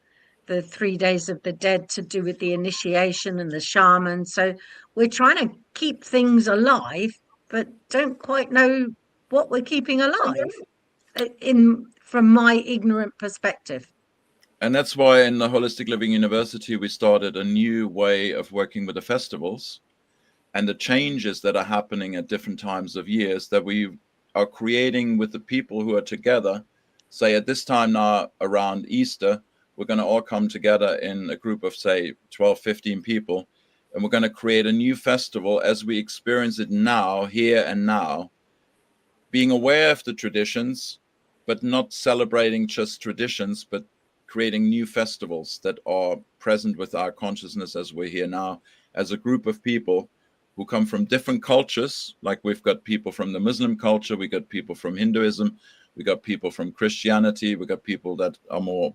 the 3 days of the dead to do with the initiation and the shaman. So we're trying to keep things alive, but don't quite know what we're keeping alive from my ignorant perspective. And that's why in the Wholistic Living University, we started a new way of working with the festivals and the changes that are happening at different times of years that we are creating with the people who are together. Say at this time now around Easter, we're going to all come together in a group of, say, 12, 15 people, and we're going to create a new festival as we experience it now, here and now, being aware of the traditions, but not celebrating just traditions, but creating new festivals that are present with our consciousness as we're here now, as a group of people who come from different cultures. Like we've got people from the Muslim culture, we got people from Hinduism, we got people from Christianity, we got people that are more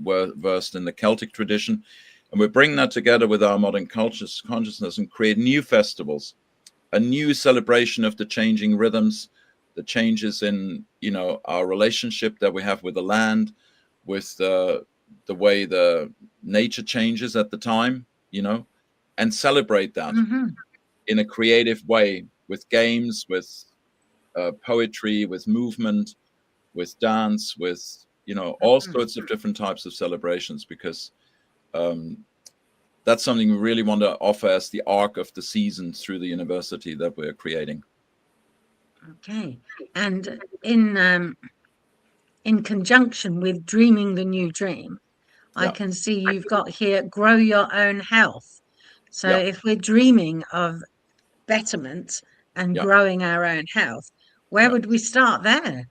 versed in the Celtic tradition. And we're bringing that together with our modern consciousness and create new festivals, a new celebration of the changing rhythms, the changes in, our relationship that we have with the land, with the way the nature changes at the time, and celebrate that in a creative way, with games, with poetry, with movement, with dance, with, all sorts of different types of celebrations, because that's something we really want to offer as the arc of the season through the university that we're creating. Okay. And in conjunction with dreaming the new dream, I can see you've got here, grow your own health. So if we're dreaming of betterment and growing our own health, where would we start there?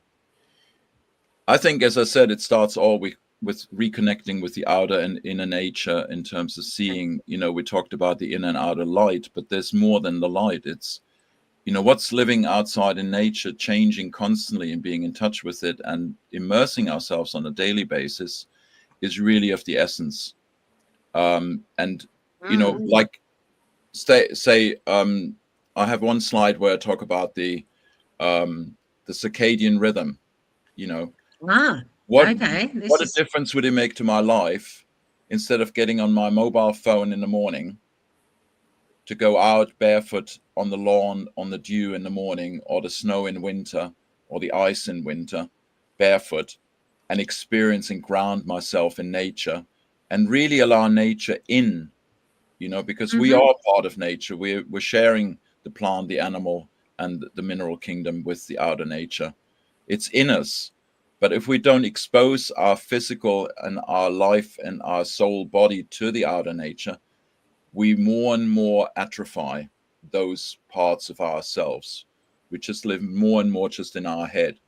I think, as I said, it starts all with reconnecting with the outer and inner nature, in terms of seeing, we talked about the inner and outer light, but there's more than the light. It's, what's living outside in nature, changing constantly and being in touch with it and immersing ourselves on a daily basis is really of the essence. Like say, I have one slide where I talk about the circadian rhythm, what a difference would it make to my life, instead of getting on my mobile phone in the morning, to go out barefoot on the lawn, on the dew in the morning, or the snow in winter, or the ice in winter, barefoot, and experience and ground myself in nature, and really allow nature in, because we are part of nature. We're sharing the plant, the animal, and the mineral kingdom with the outer nature. It's in us. But if we don't expose our physical and our life and our soul body to the outer nature, we more and more atrophy those parts of ourselves. We just live more and more just in our head,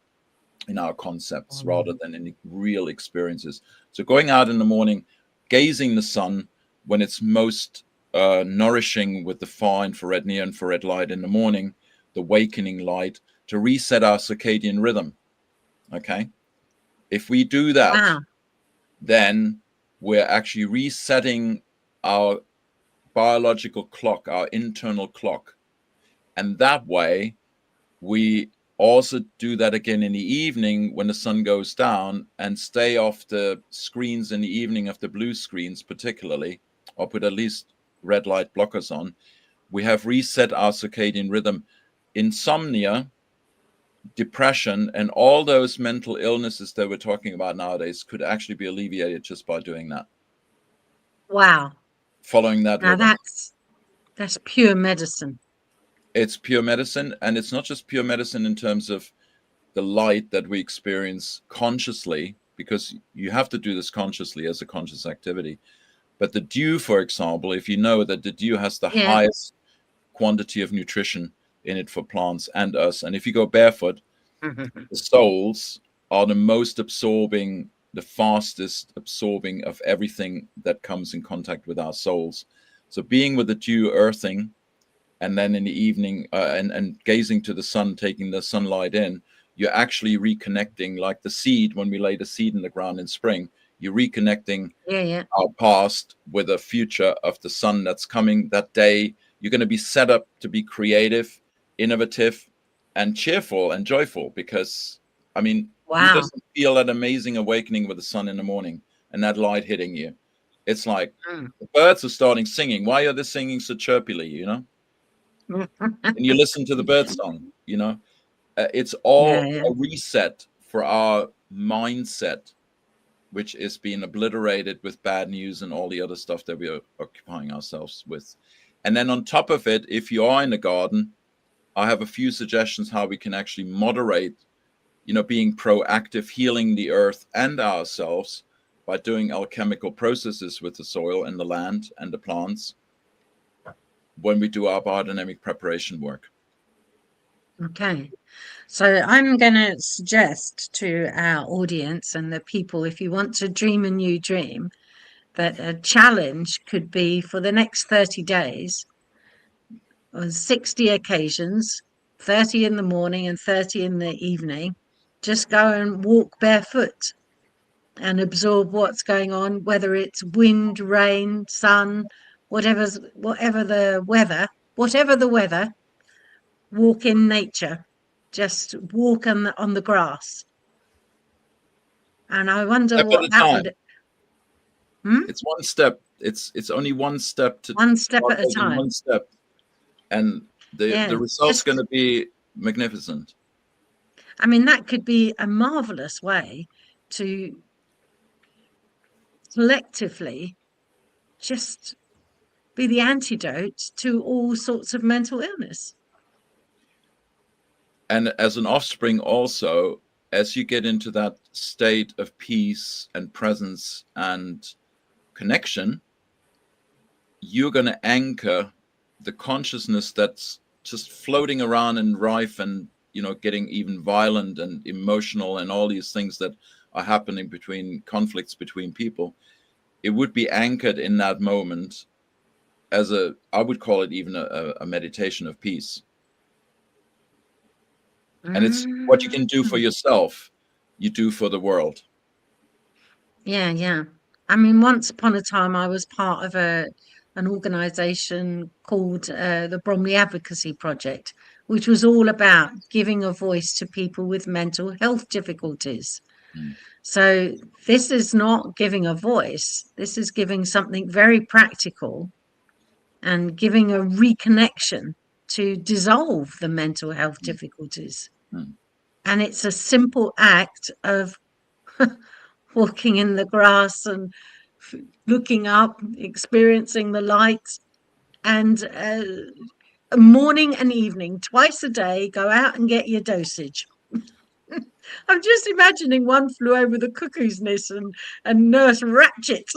in our concepts, rather than in real experiences. So going out in the morning, gazing the sun when it's most nourishing, with the far infrared, near infrared light in the morning, the awakening light, to reset our circadian rhythm. Okay. If we do that, then we're actually resetting our biological clock, our internal clock. And that way, we also do that again in the evening when the sun goes down, and stay off the screens in the evening, of the blue screens particularly, or put at least red light blockers on. We have reset our circadian rhythm. Insomnia depression and all those mental illnesses that we're talking about nowadays could actually be alleviated just by doing that. Wow. Following that Now rhythm. that's pure medicine. It's pure medicine, and it's not just pure medicine in terms of the light that we experience consciously, because you have to do this consciously as a conscious activity. But the dew, for example, if you know that the dew has the highest quantity of nutrition in it for plants and us, and if you go barefoot, the soles are the most absorbing, the fastest absorbing of everything that comes in contact with our soles. So being with the dew, earthing, and then in the evening and gazing to the sun, taking the sunlight in, you're actually reconnecting, like the seed. When we lay the seed in the ground in spring, you're reconnecting our past with a future of the sun that's coming that day. You're going to be set up to be creative, innovative, and cheerful and joyful, because, I mean, who doesn't feel that amazing awakening with the sun in the morning and that light hitting you? It's like the birds are starting singing. Why are they singing so chirpily, you know? And you listen to the bird song, you know? It's all a reset for our mindset, which is being obliterated with bad news and all the other stuff that we are occupying ourselves with. And then on top of it, if you are in the garden, I have a few suggestions how we can actually moderate, you know, being proactive, healing the earth and ourselves by doing alchemical processes with the soil and the land and the plants when we do our biodynamic preparation work. Okay. So I'm going to suggest to our audience and the people, if you want to dream a new dream, that a challenge could be for the next 30 days, on 60 occasions, 30 in the morning and 30 in the evening, just go and walk barefoot and absorb what's going on, whether it's wind, rain, sun, whatever the weather, walk in nature, just walk on the grass. And I wonder what that would. It's one step. It's only one step to one step at a time. One step, and the result's going to be magnificent. I mean, that could be a marvelous way to collectively just be the antidote to all sorts of mental illness. And as an offspring also, as you get into that state of peace and presence and connection, you're going to anchor the consciousness that's just floating around and rife and, you know, getting even violent and emotional and all these things that are happening between conflicts between people. It would be anchored in that moment as I would call it even a meditation of peace. And it's what you can do for yourself, you do for the world. Yeah. I mean, once upon a time, I was part of an organization called the Bromley Advocacy Project, which was all about giving a voice to people with mental health difficulties. So this is not giving a voice. This is giving something very practical and giving a reconnection to dissolve the mental health difficulties. And it's a simple act of walking in the grass and looking up, experiencing the light, and morning and evening, twice a day, go out and get your dosage. I'm just imagining One Flew Over the Cuckoo's Nest and Nurse Ratchet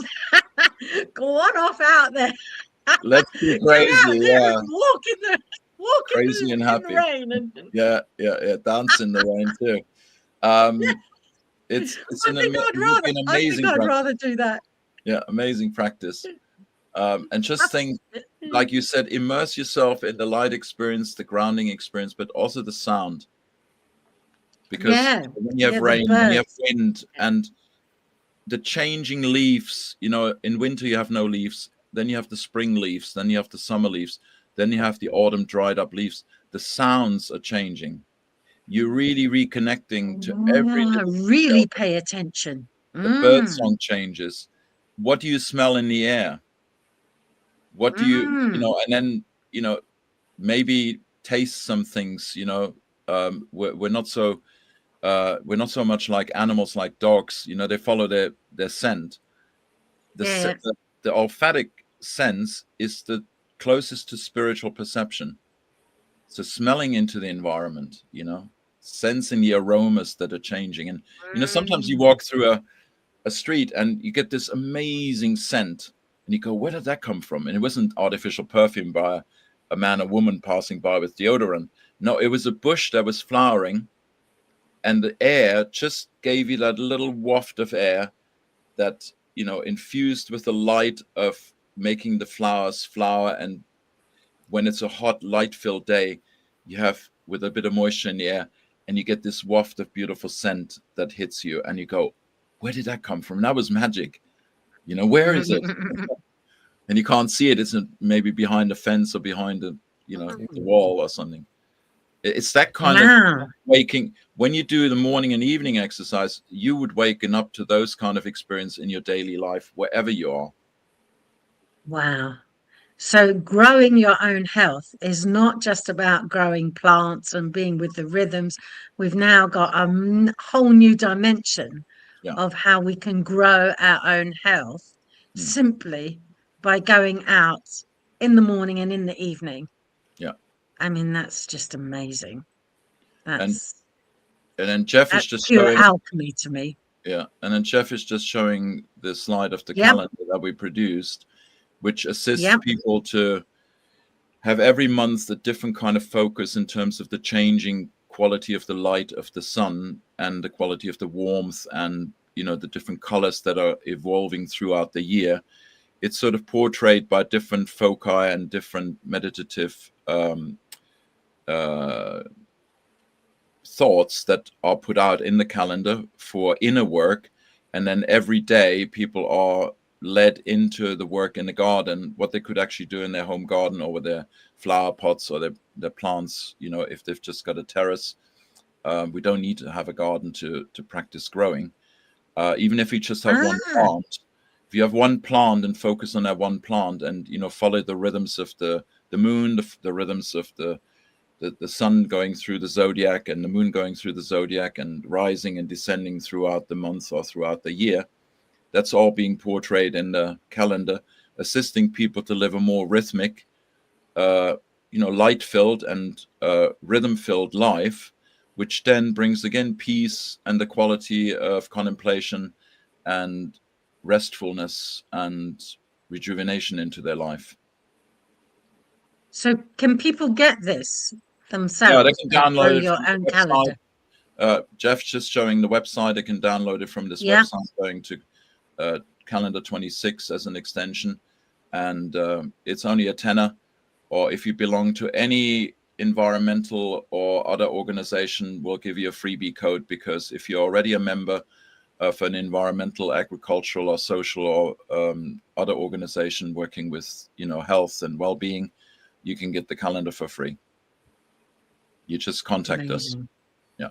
go on off out there. Let's be crazy, yeah. Walk crazy in and the happy. rain. Yeah. Dance in the rain too. It's an amazing. I'd rather do that. Yeah, amazing practice. And just think, like you said, immerse yourself in the light experience, the grounding experience, but also the sound. Because when you have rain, when you have wind, and the changing leaves, you know, in winter you have no leaves, then you have the spring leaves, then you have the summer leaves, then you have the autumn dried up leaves. The sounds are changing. You're really reconnecting to every little really pay attention. The bird song changes. What do you smell in the air? What do you, you know, and then, you know, maybe taste some things, you know, we're not so much like animals, like dogs. You know, they follow their scent. The olfactic sense is the closest to spiritual perception. So smelling into the environment, you know, sensing the aromas that are changing. And, you know, sometimes you walk through a street and you get this amazing scent and you go, where did that come from? And it wasn't artificial perfume by a man or woman passing by with deodorant. No, it was a bush that was flowering, and the air just gave you that little waft of air that, you know, infused with the light of making the flowers flower. And when it's a hot, light-filled day, you have with a bit of moisture in the air, and you get this waft of beautiful scent that hits you, and you go, where did that come from? That was magic. You know, where is it? And you can't see it. It's maybe behind a fence or behind a, you know, the wall or something. It's that kind of waking. When you do the morning and evening exercise, you would waken up to those kind of experience in your daily life, wherever you are. Wow. So growing your own health is not just about growing plants and being with the rhythms. We've now got a whole new dimension of how we can grow our own health simply by going out in the morning and in the evening. Yeah. I mean, that's just amazing. That's and then Jeff is just pure showing alchemy to me. Yeah. And then Jeff is just showing the slide of the calendar that we produced, which assists people to have every month a different kind of focus in terms of the changing quality of the light of the sun and the quality of the warmth and, you know, the different colors that are evolving throughout the year. It's sort of portrayed by different foci and different meditative thoughts that are put out in the calendar for inner work. And then every day people are led into the work in the garden, what they could actually do in their home garden or with their flower pots or their plants. You know, if they've just got a terrace, we don't need to have a garden to practice growing. Even if you just have one plant, if you have one plant and focus on that one plant and, you know, follow the rhythms of the moon, the rhythms of the sun going through the zodiac and the moon going through the zodiac and rising and descending throughout the month or throughout the year. That's all being portrayed in the calendar, assisting people to live a more rhythmic, light-filled and rhythm-filled life, which then brings again peace and the quality of contemplation and restfulness and rejuvenation into their life. So can people get this themselves? Yeah, they can download it your from own the calendar. Jeff's just showing the website. They can download it from this website, going to calendar 26 as an extension, and it's only a tenner. Or if you belong to any environmental or other organization, we'll give you a freebie code, because if you're already a member of an environmental, agricultural, or social or other organization working with, you know, health and well-being, you can get the calendar for free. You just contact us. Yeah.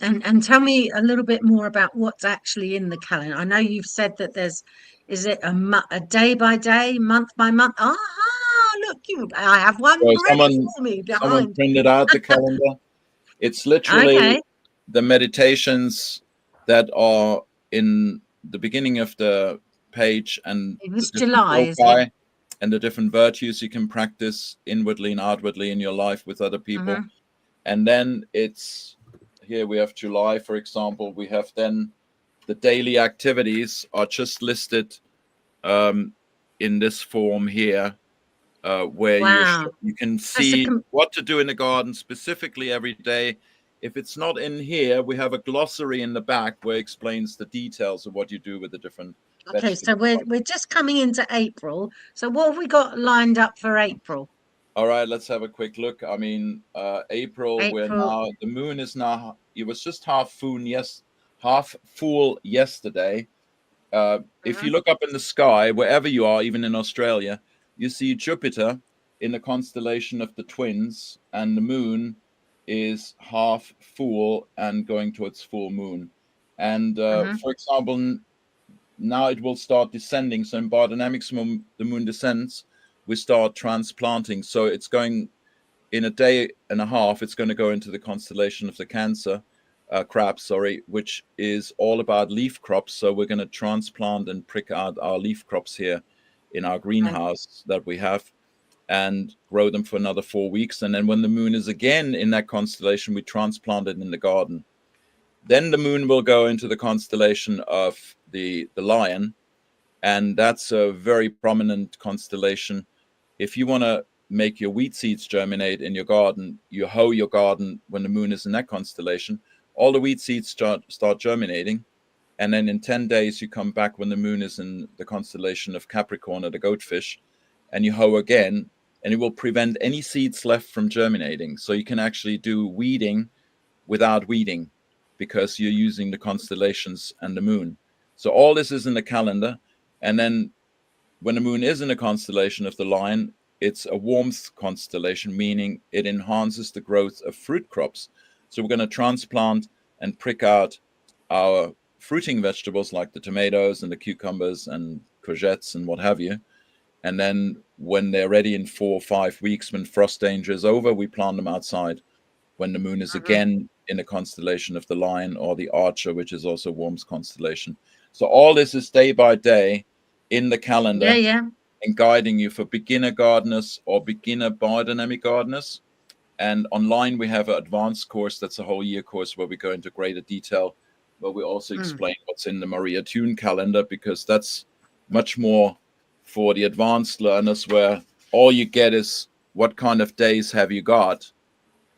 And tell me a little bit more about what's actually in the calendar. I know you've said that is it a day by day, month by month? Look, I have one ready for me behind. Someone printed out the calendar. It's literally the meditations that are in the beginning of the page, and it was July, is it? And the different virtues you can practice inwardly and outwardly in your life with other people. And then it's here we have July, for example. We have then the daily activities are just listed in this form here, where you can see what to do in the garden specifically every day. If it's not in here, we have a glossary in the back where it explains the details of what you do with the different vegetables. So we're just coming into April. So what have we got lined up for April? All right, let's have a quick look. I mean, April, we're now, the moon is now, it was just half full yesterday. If you look up in the sky, wherever you are, even in Australia, you see Jupiter in the constellation of the twins, and the moon is half full and going towards full moon. And for example, now it will start descending. So in Biodynamics, when the moon descends, we start transplanting. So it's going in a day and a half, it's going to go into the constellation of the Cancer crab, which is all about leaf crops. So we're going to transplant and prick out our leaf crops here in our greenhouse that we have and grow them for another 4 weeks. And then when the moon is again in that constellation, we transplant it in the garden. Then the moon will go into the constellation of the Lion. And that's a very prominent constellation. If you want to make your wheat seeds germinate in your garden, you hoe your garden when the moon is in that constellation. All the wheat seeds start germinating. And then in 10 days, you come back when the moon is in the constellation of Capricorn or the goatfish, and you hoe again, and it will prevent any seeds left from germinating. So you can actually do weeding without weeding because you're using the constellations and the moon. So all this is in the calendar. And then when the moon is in the constellation of the Lion, it's a warmth constellation, meaning it enhances the growth of fruit crops. So we're going to transplant and prick out our fruiting vegetables like the tomatoes and the cucumbers and courgettes and what have you. And then when they're ready in 4 or 5 weeks, when frost danger is over, we plant them outside when the moon is again in the constellation of the Lion or the Archer, which is also Worm's constellation. So all this is day by day in the calendar and guiding you for beginner gardeners or beginner biodynamic gardeners. And online, we have an advanced course. That's a whole year course where we go into greater detail, but we also explain what's in the Maria Thun calendar, because that's much more for the advanced learners, where all you get is what kind of days have you got.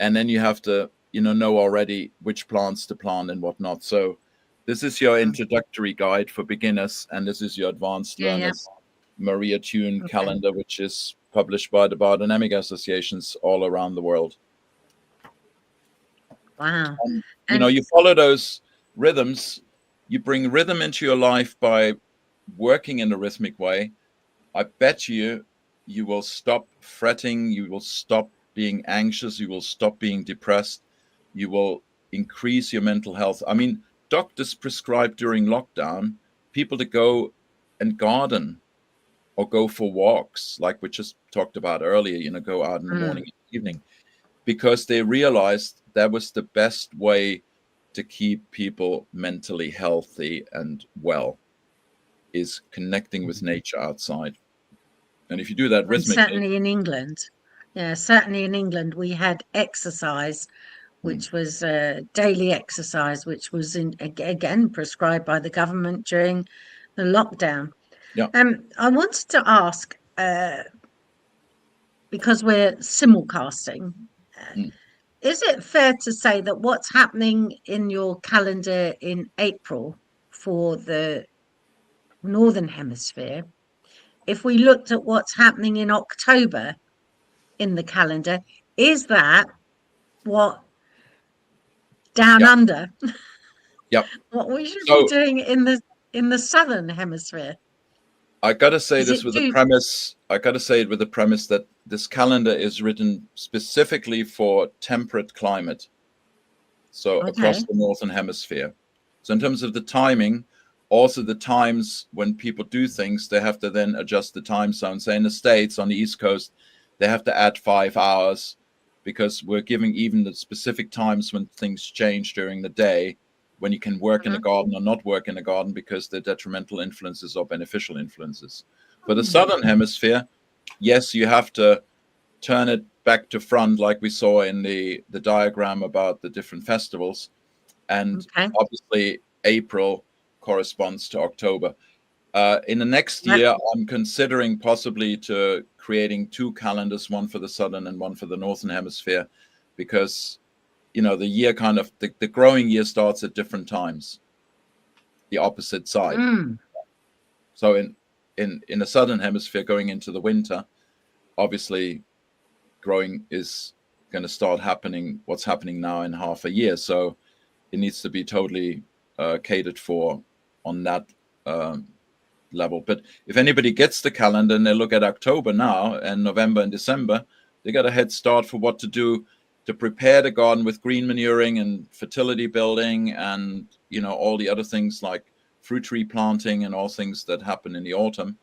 And then you have to, know already which plants to plant and whatnot. So this is your introductory guide for beginners. And this is your advanced learners Maria Thun calendar, which is published by the Biodynamic associations all around the world. Wow. You follow those rhythms, you bring rhythm into your life by working in a rhythmic way. I bet you will stop fretting, you will stop being anxious, you will stop being depressed, you will increase your mental health. I mean, doctors prescribe during lockdown people to go and garden or go for walks, like we just talked about earlier, go out in the morning and evening, because they realized that was the best way to keep people mentally healthy and well, is connecting with nature outside. And if you do that rhythmically. Certainly in England, we had exercise, which was daily exercise, which was again prescribed by the government during the lockdown. Yeah. I wanted to ask, because we're simulcasting, is it fair to say that what's happening in your calendar in April for the Northern Hemisphere, if we looked at what's happening in October in the calendar, is that what down under? Yep. What we should be doing in the Southern Hemisphere? I gotta say this with the premise. I gotta say it with the premise that this calendar is written specifically for temperate climate, so across the Northern Hemisphere. So in terms of the timing, also the times when people do things, they have to then adjust the time zone. Say in the States on the East Coast, they have to add 5 hours, because we're giving even the specific times when things change during the day, when you can work in the garden or not work in the garden, because they're detrimental influences or beneficial influences. For the Southern Hemisphere, yes, you have to turn it back to front, like we saw in the diagram about the different festivals. And obviously, April corresponds to October. In the next year, I'm considering possibly to creating 2 calendars, one for the Southern and one for the Northern Hemisphere, because the year kind of the growing year starts at different times, the opposite side. So in the Southern Hemisphere, going into the winter, obviously growing is going to start happening, what's happening now in half a year. So it needs to be totally catered for on that level. But if anybody gets the calendar and they look at October now and November and December, they got a head start for what to do to prepare the garden with green manuring and fertility building and, all the other things like fruit tree planting and all things that happen in the autumn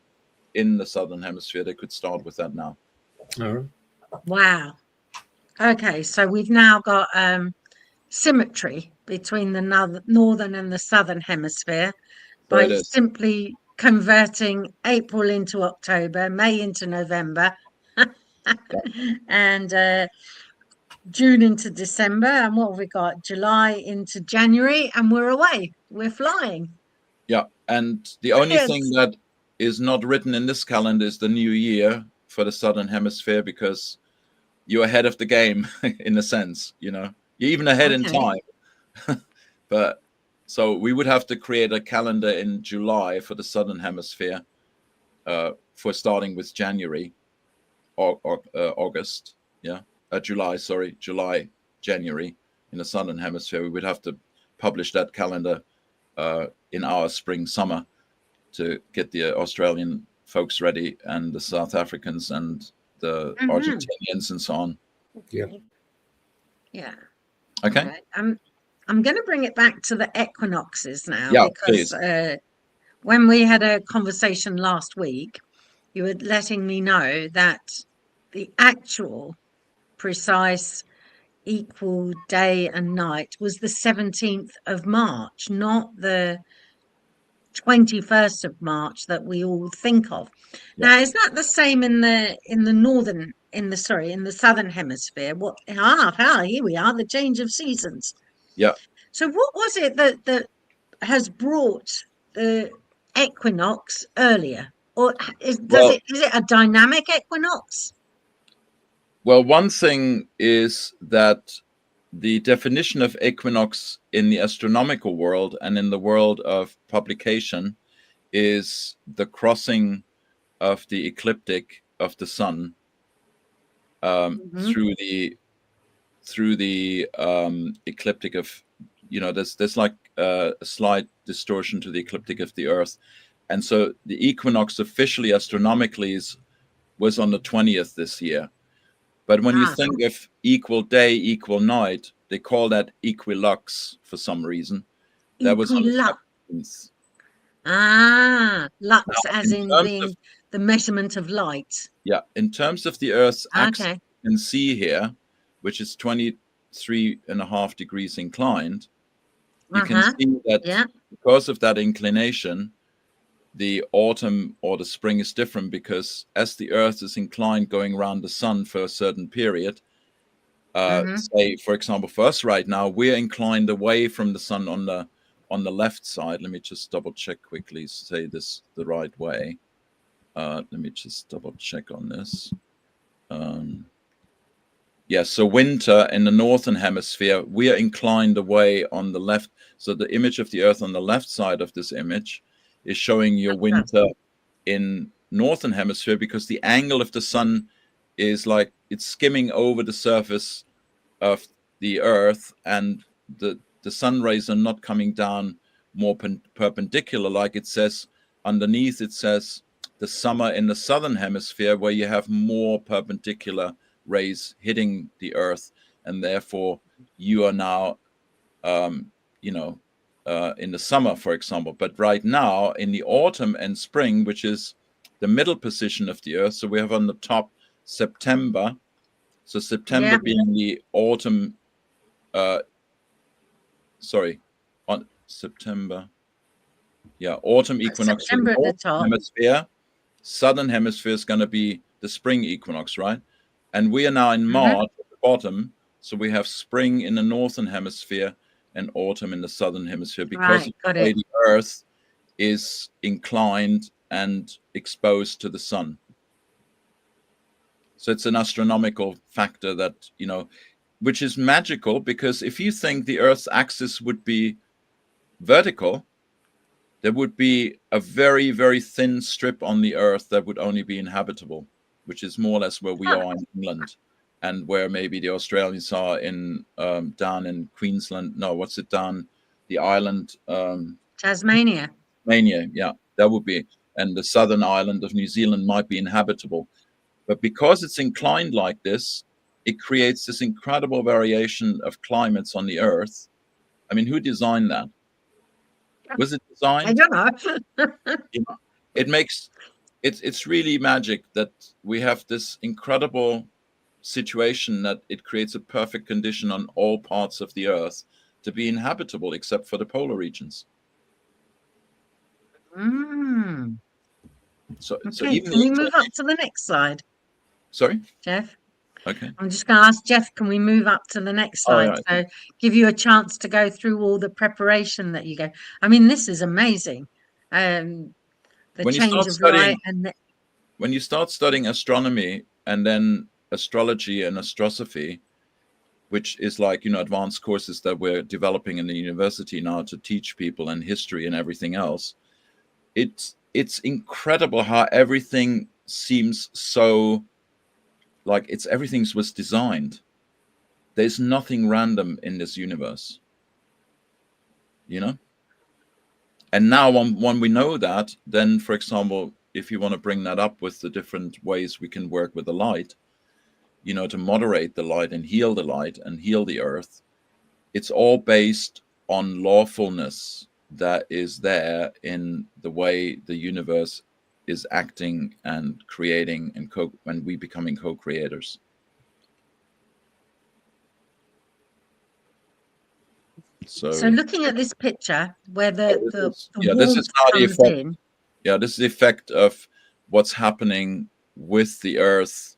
in the Southern Hemisphere. They could start with that now. All right. Wow. Okay, so we've now got symmetry between the northern and the southern hemisphere So it by is. simply converting April into October, May into November, and June into December, and what have we got? July into January, and we're away. We're flying. Yeah, and the only thing Brilliant. that is not written in this calendar is the new year for the southern hemisphere, because you're ahead of the game in a sense, you're even ahead in Okay. time. But so we would have to create a calendar in July for the southern hemisphere, for starting with January or August. July, January in the southern hemisphere. We would have to publish that calendar in our spring, summer, to get the Australian folks ready, and the South Africans and the Argentinians and so on. Yeah. Yeah. Okay. Right. I'm going to bring it back to the equinoxes now, Yeah, because when we had a conversation last week, you were letting me know that the actual precise equal day and night was the 17th of March, not the 21st of March that we all think of. Yeah. Now, is that the same in the southern hemisphere? Here we are, the change of seasons. Yeah. So what was it that has brought the equinox earlier? Or is it a dynamic equinox? Well, one thing is that the definition of equinox in the astronomical world and in the world of publication is the crossing of the ecliptic of the sun through the ecliptic of, there's like a slight distortion to the ecliptic of the Earth, and so the equinox officially astronomically was on the 20th this year. But when you think of equal day, equal night, they call that equilux for some reason. That was on the 17th. Lux, Now, as in being the measurement of light. Yeah, in terms of the Earth's axis, you can see here, which is 23.5 degrees inclined, you can see that because of that inclination, the autumn or the spring is different, because as the Earth is inclined going around the sun for a certain period, say, for example, for us right now, we're inclined away from the sun on the left side. Let me just double check quickly, say this the right way. Let me just double check on this. So winter in the northern hemisphere, we are inclined away on the left. So the image of the Earth on the left side of this image is showing your winter in northern hemisphere, because the angle of the sun is like it's skimming over the surface of the Earth, and the sun rays are not coming down more perpendicular, like it says underneath. It says the summer in the southern hemisphere, where you have more perpendicular rays hitting the Earth, and therefore you are now in the summer, for example. But right now in the autumn and spring, which is the middle position of the Earth, so we have on the top September, so September being the autumn, on September, autumn equinox for the northern hemisphere. Southern hemisphere is going to be the spring equinox, right? And we are now in March at the bottom, so we have spring in the northern hemisphere and autumn in the southern hemisphere, because of the way the Earth is inclined and exposed to the sun. So it's an astronomical factor that, which is magical, because if you think the Earth's axis would be vertical, there would be a very, very thin strip on the Earth that would only be inhabitable, which is more or less where we are in England, and where maybe the Australians are in down in Queensland. No, what's it down? The island. Tasmania. Tasmania, yeah, that would be. And the southern island of New Zealand might be inhabitable. But because it's inclined like this, it creates this incredible variation of climates on the Earth. I mean, who designed that? Was it designed? I don't know. It makes it's really magic that we have this incredible situation that it creates a perfect condition on all parts of the Earth to be inhabitable, except for the polar regions. Mm. So Okay, even can we move up to the next slide, Sorry. Jeff? Okay. I'm just going to ask Jeff, can we move up to the next Oh, slide? yeah. So give you a chance to go through all the preparation that you go. I mean, this is amazing. The When you change start of studying, light and when you start studying astronomy and then astrology and astrosophy, which is like, advanced courses that we're developing in the university now to teach people, and history and everything else, it's incredible how everything seems so like everything was designed. There's nothing random in this universe, And now when we know that, then, for example, if you want to bring that up with the different ways we can work with the light, to moderate the light and heal the light and heal the earth, it's all based on lawfulness that is there in the way the universe is acting and creating, and we becoming co-creators. So looking at this picture where the this warmth is now the comes effect. in. Yeah, this is the effect of what's happening with the Earth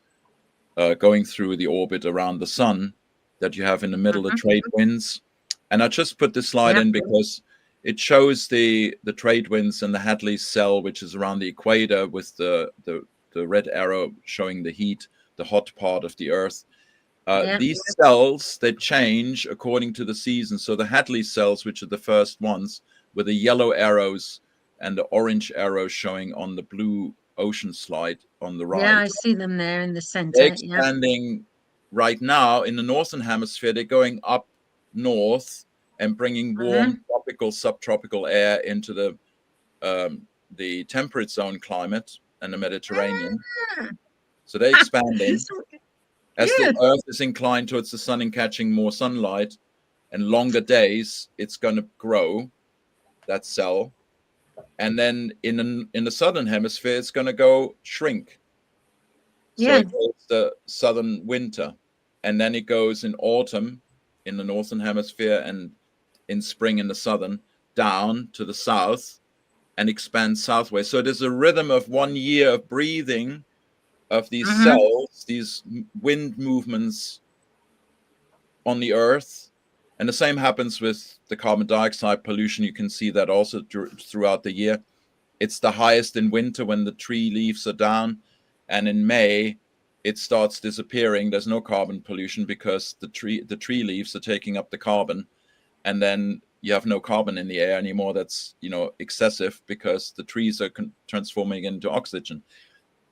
going through the orbit around the sun, that you have in the middle the trade winds. And I just put this slide in because it shows the trade winds and the Hadley cell, which is around the equator, with the red arrow showing the heat, the hot part of the Earth. These cells, they change according to the season. So the Hadley cells, which are the first ones, with the yellow arrows and the orange arrows showing on the blue ocean slide on the right. Yeah, I see them there in the center. They're expanding right now in the northern hemisphere. They're going up north and bringing warm tropical, subtropical air into the temperate zone climate and the Mediterranean. So they're expanding. As the Earth is inclined towards the sun and catching more sunlight and longer days, it's going to grow, that cell. And then in the southern hemisphere, it's going to go shrink. So it goes the southern winter, and then it goes in autumn in the northern hemisphere, and in spring in the southern, down to the south and expands southwest. So there's a rhythm of 1 year of breathing of these cells, these wind movements on the earth. And the same happens with the carbon dioxide pollution. You can see that also throughout the year. It's the highest in winter when the tree leaves are down, and in May it starts disappearing. There's no carbon pollution because the tree leaves are taking up the carbon, and then you have no carbon in the air anymore. That's excessive because the trees are transforming into oxygen.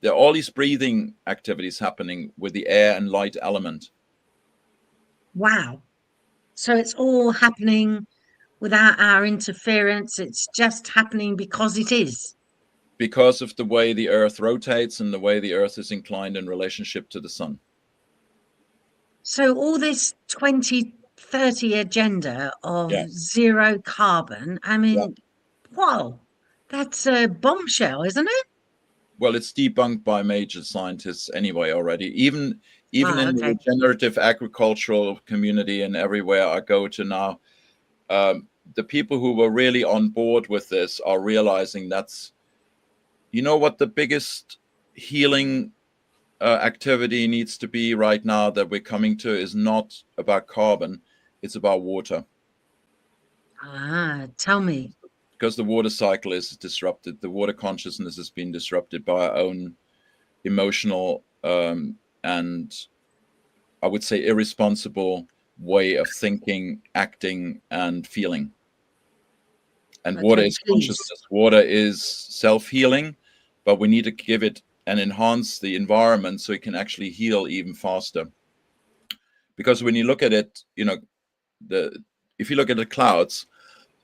There are all these breathing activities happening with the air and light element. Wow. So it's all happening without our interference. It's just happening because it is. Because of the way the Earth rotates and the way the Earth is inclined in relationship to the sun. So all this 2030 agenda of zero carbon, I mean, wow, that's a bombshell, isn't it? Well, it's debunked by major scientists anyway already. Even in the regenerative agricultural community and everywhere I go to now, the people who were really on board with this are realizing that's, what the biggest healing activity needs to be right now that we're coming to is not about carbon, it's about water. Tell me. Because the water cycle is disrupted. The water consciousness has been disrupted by our own emotional and I would say irresponsible way of thinking, acting, and feeling. And water is consciousness. Water is self-healing, but we need to give it and enhance the environment so it can actually heal even faster. Because when you look at it, if you look at the clouds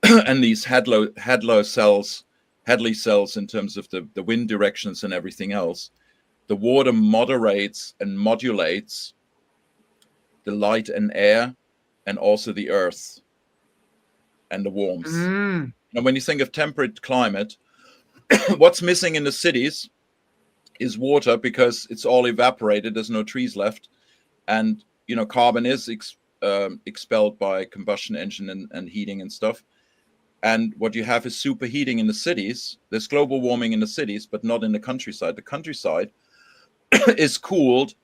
and these Hadley cells in terms of the wind directions and everything else, the water moderates and modulates the light and air and also the earth and the warmth. And when you think of temperate climate, what's missing in the cities is water because it's all evaporated. There's no trees left. and carbon is expelled by combustion engine and heating and stuff. And what you have is superheating in the cities. There's global warming in the cities, but not in the countryside. The countryside is cooled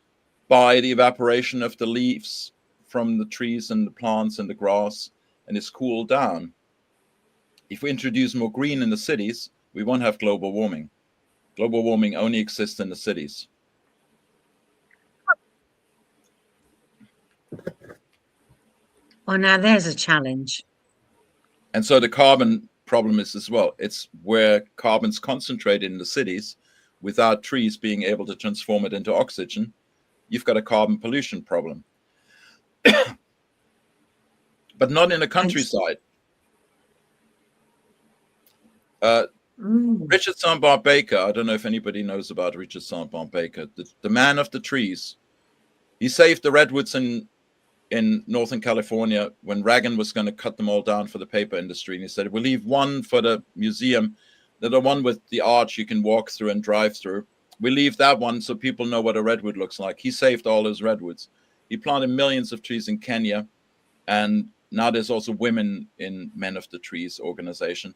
by the evaporation of the leaves from the trees and the plants and the grass, and it's cooled down. If we introduce more green in the cities, we won't have global warming. Global warming only exists in the cities. Well, now there's a challenge. And so the carbon problem is as well. It's where carbon's concentrated in the cities without trees being able to transform it into oxygen. You've got a carbon pollution problem. But not in the countryside. Richard Saint Baker, I don't know if anybody knows about Richard Saint Baker, the man of the trees. He saved the redwoods in Northern California when Reagan was going to cut them all down for the paper industry. And he said, we'll leave one for the museum, the one with the arch you can walk through and drive through. We leave that one so people know what a redwood looks like. He saved all those redwoods. He planted millions of trees in Kenya. And now there's also women in Men of the Trees organization.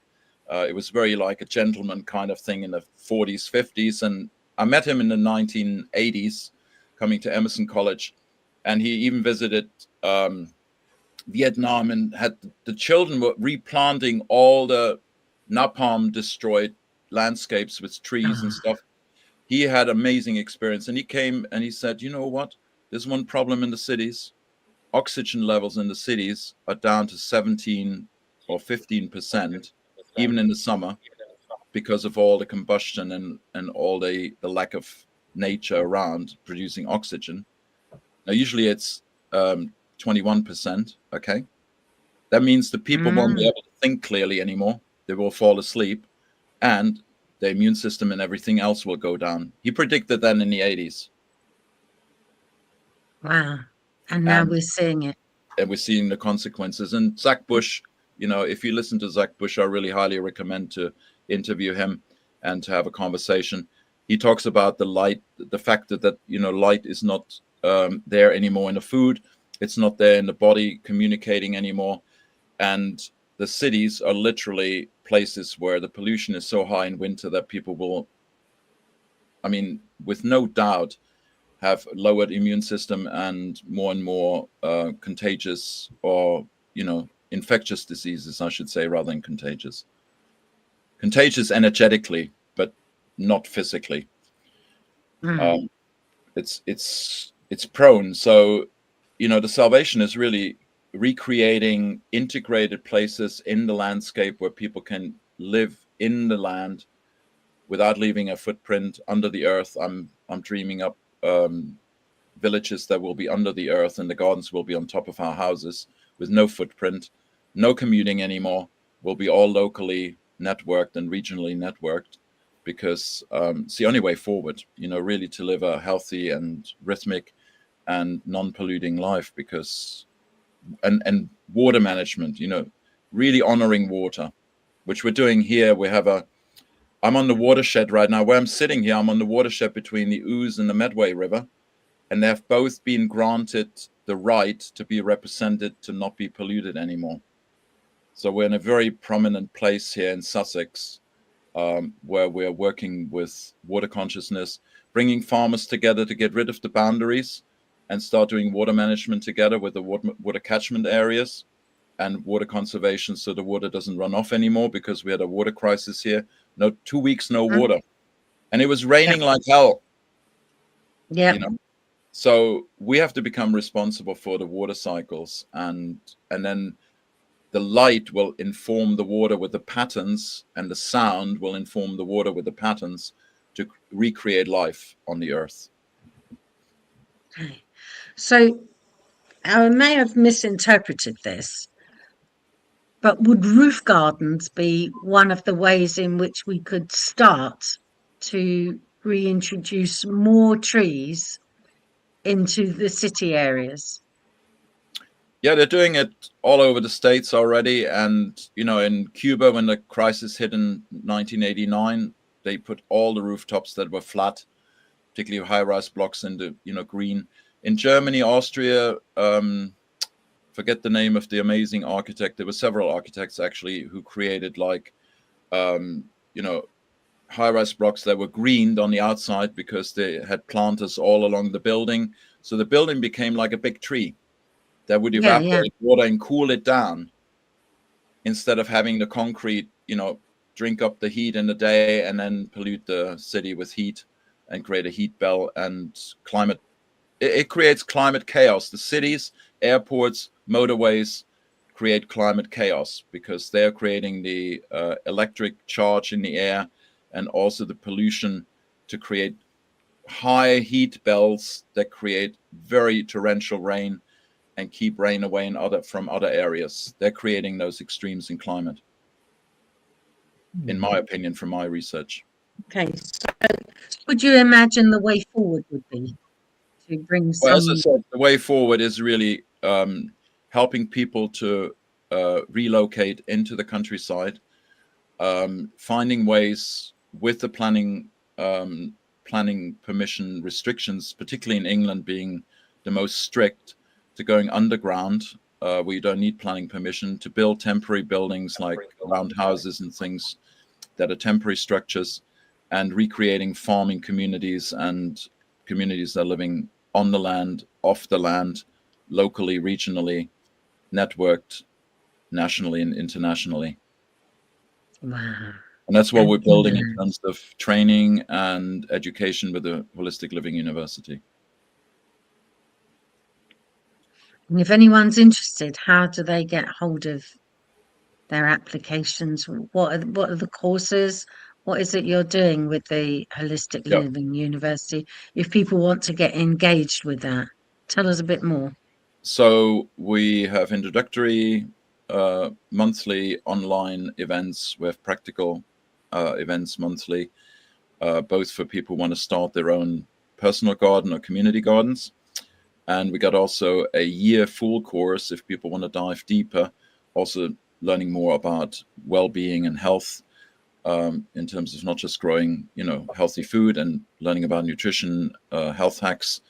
It was very like a gentleman kind of thing in the 40s, 50s. And I met him in the 1980s coming to Emerson College. And he even visited Vietnam and had the children were replanting all the napalm destroyed landscapes with trees and stuff. He had amazing experience. And he came and he said, you know what? There's one problem in the cities. Oxygen levels in the cities are down to 17 or 15%, even in the summer, because of all the combustion and all the lack of nature around producing oxygen. Now, usually it's 21%, okay? That means the people won't be able to think clearly anymore. They will fall asleep, and the immune system and everything else will go down. He predicted that in the 80s. Wow. And now we're seeing it. And we're seeing the consequences. And Zach Bush, if you listen to Zach Bush, I really highly recommend to interview him and to have a conversation. He talks about the light, the fact that light is not there anymore in the food. It's not there in the body communicating anymore. And the cities are literally places where the pollution is so high in winter that people will, with no doubt, have lowered immune system and more contagious or, infectious diseases, I should say, rather than contagious. Contagious energetically, but not physically. It's prone. So, the salvation is really recreating integrated places in the landscape where people can live in the land without leaving a footprint under the earth. I'm dreaming up villages that will be under the earth, and the gardens will be on top of our houses with no footprint, no commuting anymore. We'll be all locally networked and regionally networked, because it's the only way forward, really to live a healthy and rhythmic and non-polluting life. Because and water management, really honoring water, which we're doing here. I'm on the watershed right now. Where I'm sitting here, I'm on the watershed between the Ouse and the Medway River, and they've both been granted the right to be represented, to not be polluted anymore. So we're in a very prominent place here in Sussex, where we're working with water consciousness, bringing farmers together to get rid of the boundaries and start doing water management together with the water catchment areas and water conservation, so the water doesn't run off anymore, because we had a water crisis here. 2 weeks, no water. And it was raining like hell. Yeah. So we have to become responsible for the water cycles, and then the light will inform the water with the patterns, and the sound will inform the water with the patterns to recreate life on the earth. Okay. So I may have misinterpreted this, but would roof gardens be one of the ways in which we could start to reintroduce more trees into the city areas? Yeah, they're doing it all over the States already. And, in Cuba, when the crisis hit in 1989, they put all the rooftops that were flat, particularly high-rise blocks, into, green. in Germany, Austria, forget the name of the amazing architect. There were several architects actually who created like, high-rise blocks that were greened on the outside because they had planters all along the building. So the building became like a big tree that would evaporate water and cool it down, instead of having the concrete, drink up the heat in the day and then pollute the city with heat and create a heat belt and climate. It creates climate chaos. The cities, airports, motorways create climate chaos because they're creating the electric charge in the air and also the pollution to create high heat belts that create very torrential rain and keep rain away from other areas. They're creating those extremes in climate, in my opinion, from my research. Okay, so would you imagine the way forward would be to bring some... Well, as I said, the way forward is really helping people to relocate into the countryside, finding ways with the planning permission restrictions, particularly in England being the most strict, to going underground, where you don't need planning permission, to build temporary buildings like roundhouses and things that are temporary structures, and recreating farming communities and communities that are living on the land, off the land, locally, regionally, networked, nationally and internationally. Wow. And that's what we're building in terms of training and education with the Wholistic Living University. And if anyone's interested, how do they get hold of their applications? What are the courses? What is it you're doing with the Holistic Living University? If people want to get engaged with that, tell us a bit more. So we have introductory monthly online events. We have practical events monthly, both for people who want to start their own personal garden or community gardens. And we got also a year full course if people want to dive deeper, also learning more about well-being and health, in terms of not just growing, healthy food and learning about nutrition, health hacks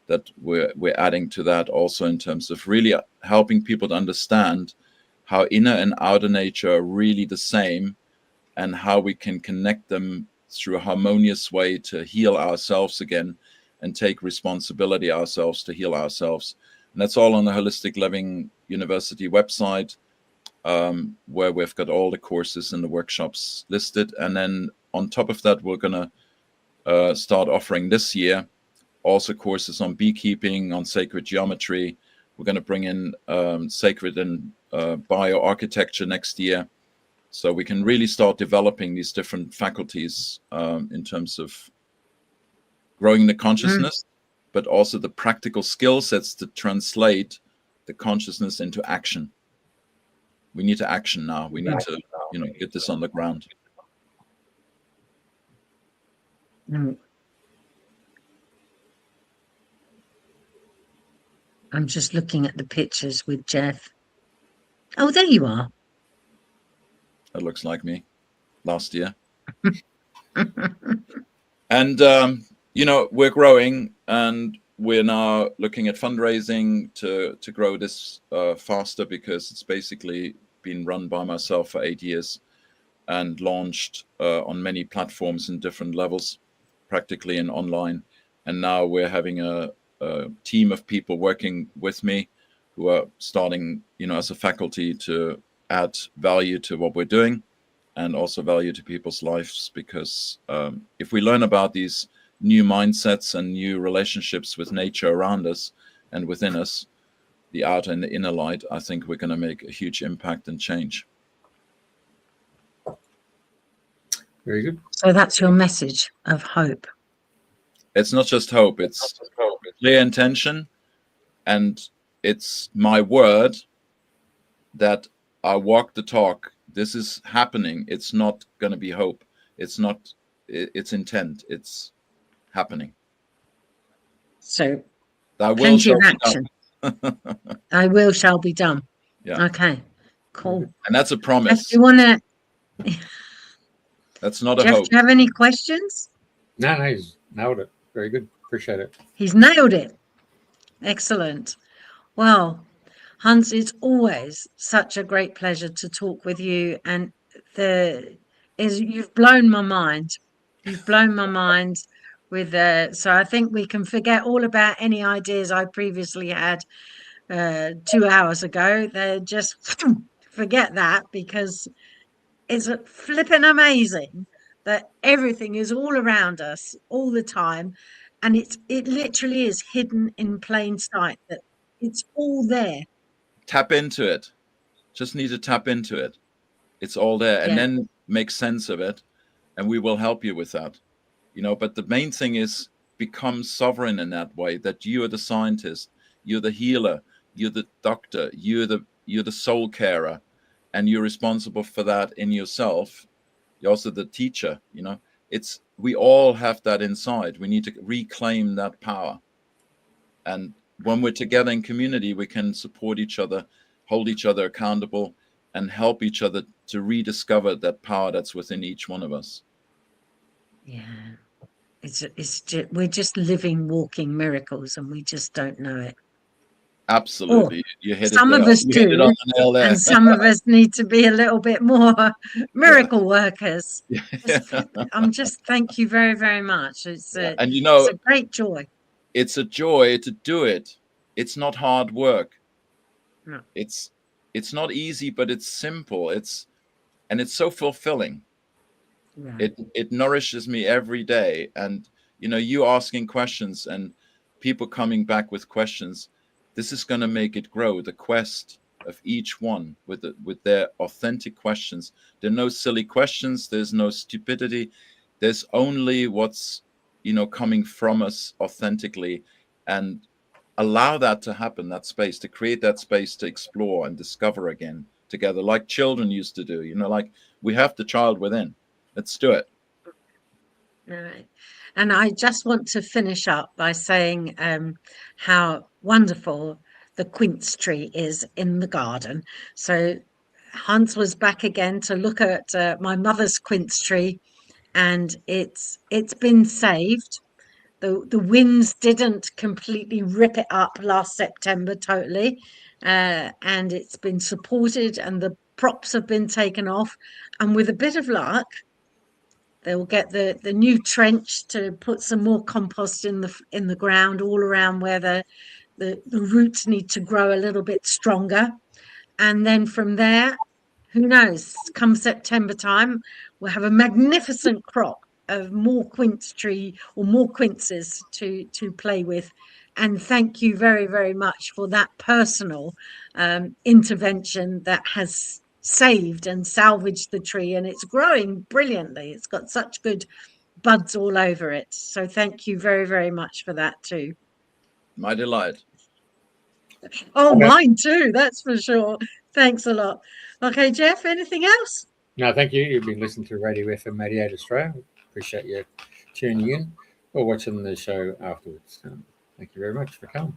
that we're adding to that, also in terms of really helping people to understand how inner and outer nature are really the same, and how we can connect them through a harmonious way to heal ourselves again and take responsibility ourselves to heal ourselves. And that's all on the Holistic Living University website, where we've got all the courses and the workshops listed. And then on top of that, we're going to start offering this year also courses on beekeeping, on sacred geometry. We're going to bring in sacred and bioarchitecture next year. So we can really start developing these different faculties in terms of growing the consciousness, but also the practical skill sets to translate the consciousness into action. We need to action now. We need to, get this on the ground. I'm just looking at the pictures with Jeff. Oh, there you are. That looks like me last year. And, we're growing, and we're now looking at fundraising to grow this faster, because it's basically been run by myself for 8 years and launched on many platforms in different levels, practically and online. And now we're having a team of people working with me who are starting, as a faculty to add value to what we're doing and also value to people's lives. Because if we learn about these new mindsets and new relationships with nature around us and within us, the outer and the inner light, I think we're going to make a huge impact and change. Very good. So that's your message of hope. It's not just hope, it's clear intention, and it's my word that I walk the talk. This is happening. It's not going to be hope. It's not, it's intent. It's happening. So Thy will plenty shall of be action. done. Thy will shall be done. Yeah. Okay, cool. And that's a Jeff, promise. do you want to... That's not a Jeff, hope. do you have any questions? No, he's nailed it. Very good. Appreciate it. He's nailed it. Excellent. Well, Hans, it's always such a great pleasure to talk with you, and you've blown my mind. You've blown my mind with so I think we can forget all about any ideas I previously had 2 hours ago. They're just forget that, because it's flipping amazing that everything is all around us all the time, and it literally is hidden in plain sight, that it's all there. Tap into it. Just need to tap into it. It's all there, and Yeah. then make sense of it, and we will help you with that. But the main thing is become sovereign in that way, that you are the scientist, you're the healer, you're the doctor, you're the soul carer, and you're responsible for that in yourself. You're also the teacher. We all have that inside. We need to reclaim that power. And when we're together in community, we can support each other, hold each other accountable, and help each other to rediscover that power that's within each one of us. Yeah. We're just living, walking miracles, and we just don't know it. Absolutely. You hit it Some there. of us You hit it do, on the nail there. and some of us need to be a little bit more miracle workers. I'm just, thank you very, very much. It's And it's a great joy. It's a joy to do it. It's not hard work. No. It's not easy, but it's simple. It's so fulfilling. Right. It nourishes me every day. And you asking questions and people coming back with questions, this is going to make it grow. The quest of each one with their authentic questions. There are no silly questions. There's no stupidity. There's only what's coming from us authentically, and allow that to happen, that space, to create that space to explore and discover again together, like children used to do. Like we have the child within. Let's do it. All right. And I just want to finish up by saying how wonderful the quince tree is in the garden. So Hans was back again to look at my mother's quince tree, and it's been saved. The winds didn't completely rip it up last September totally, and it's been supported, and the props have been taken off, and with a bit of luck, they'll get the new trench to put some more compost in the ground all around where the roots need to grow a little bit stronger. And then from there, who knows, come September time, we'll have a magnificent crop of more quince tree or more quinces to play with. And thank you very, very much for that personal intervention that has saved and salvaged the tree, and it's growing brilliantly. It's got such good buds all over it. So thank you very, very much for that too. My delight. Oh, mine too, that's for sure. Thanks a lot. Okay, Jeff, anything else? No, thank you. You've been listening to Radio FM 88 Australia. Appreciate you tuning in or watching the show afterwards. Thank you very much for coming.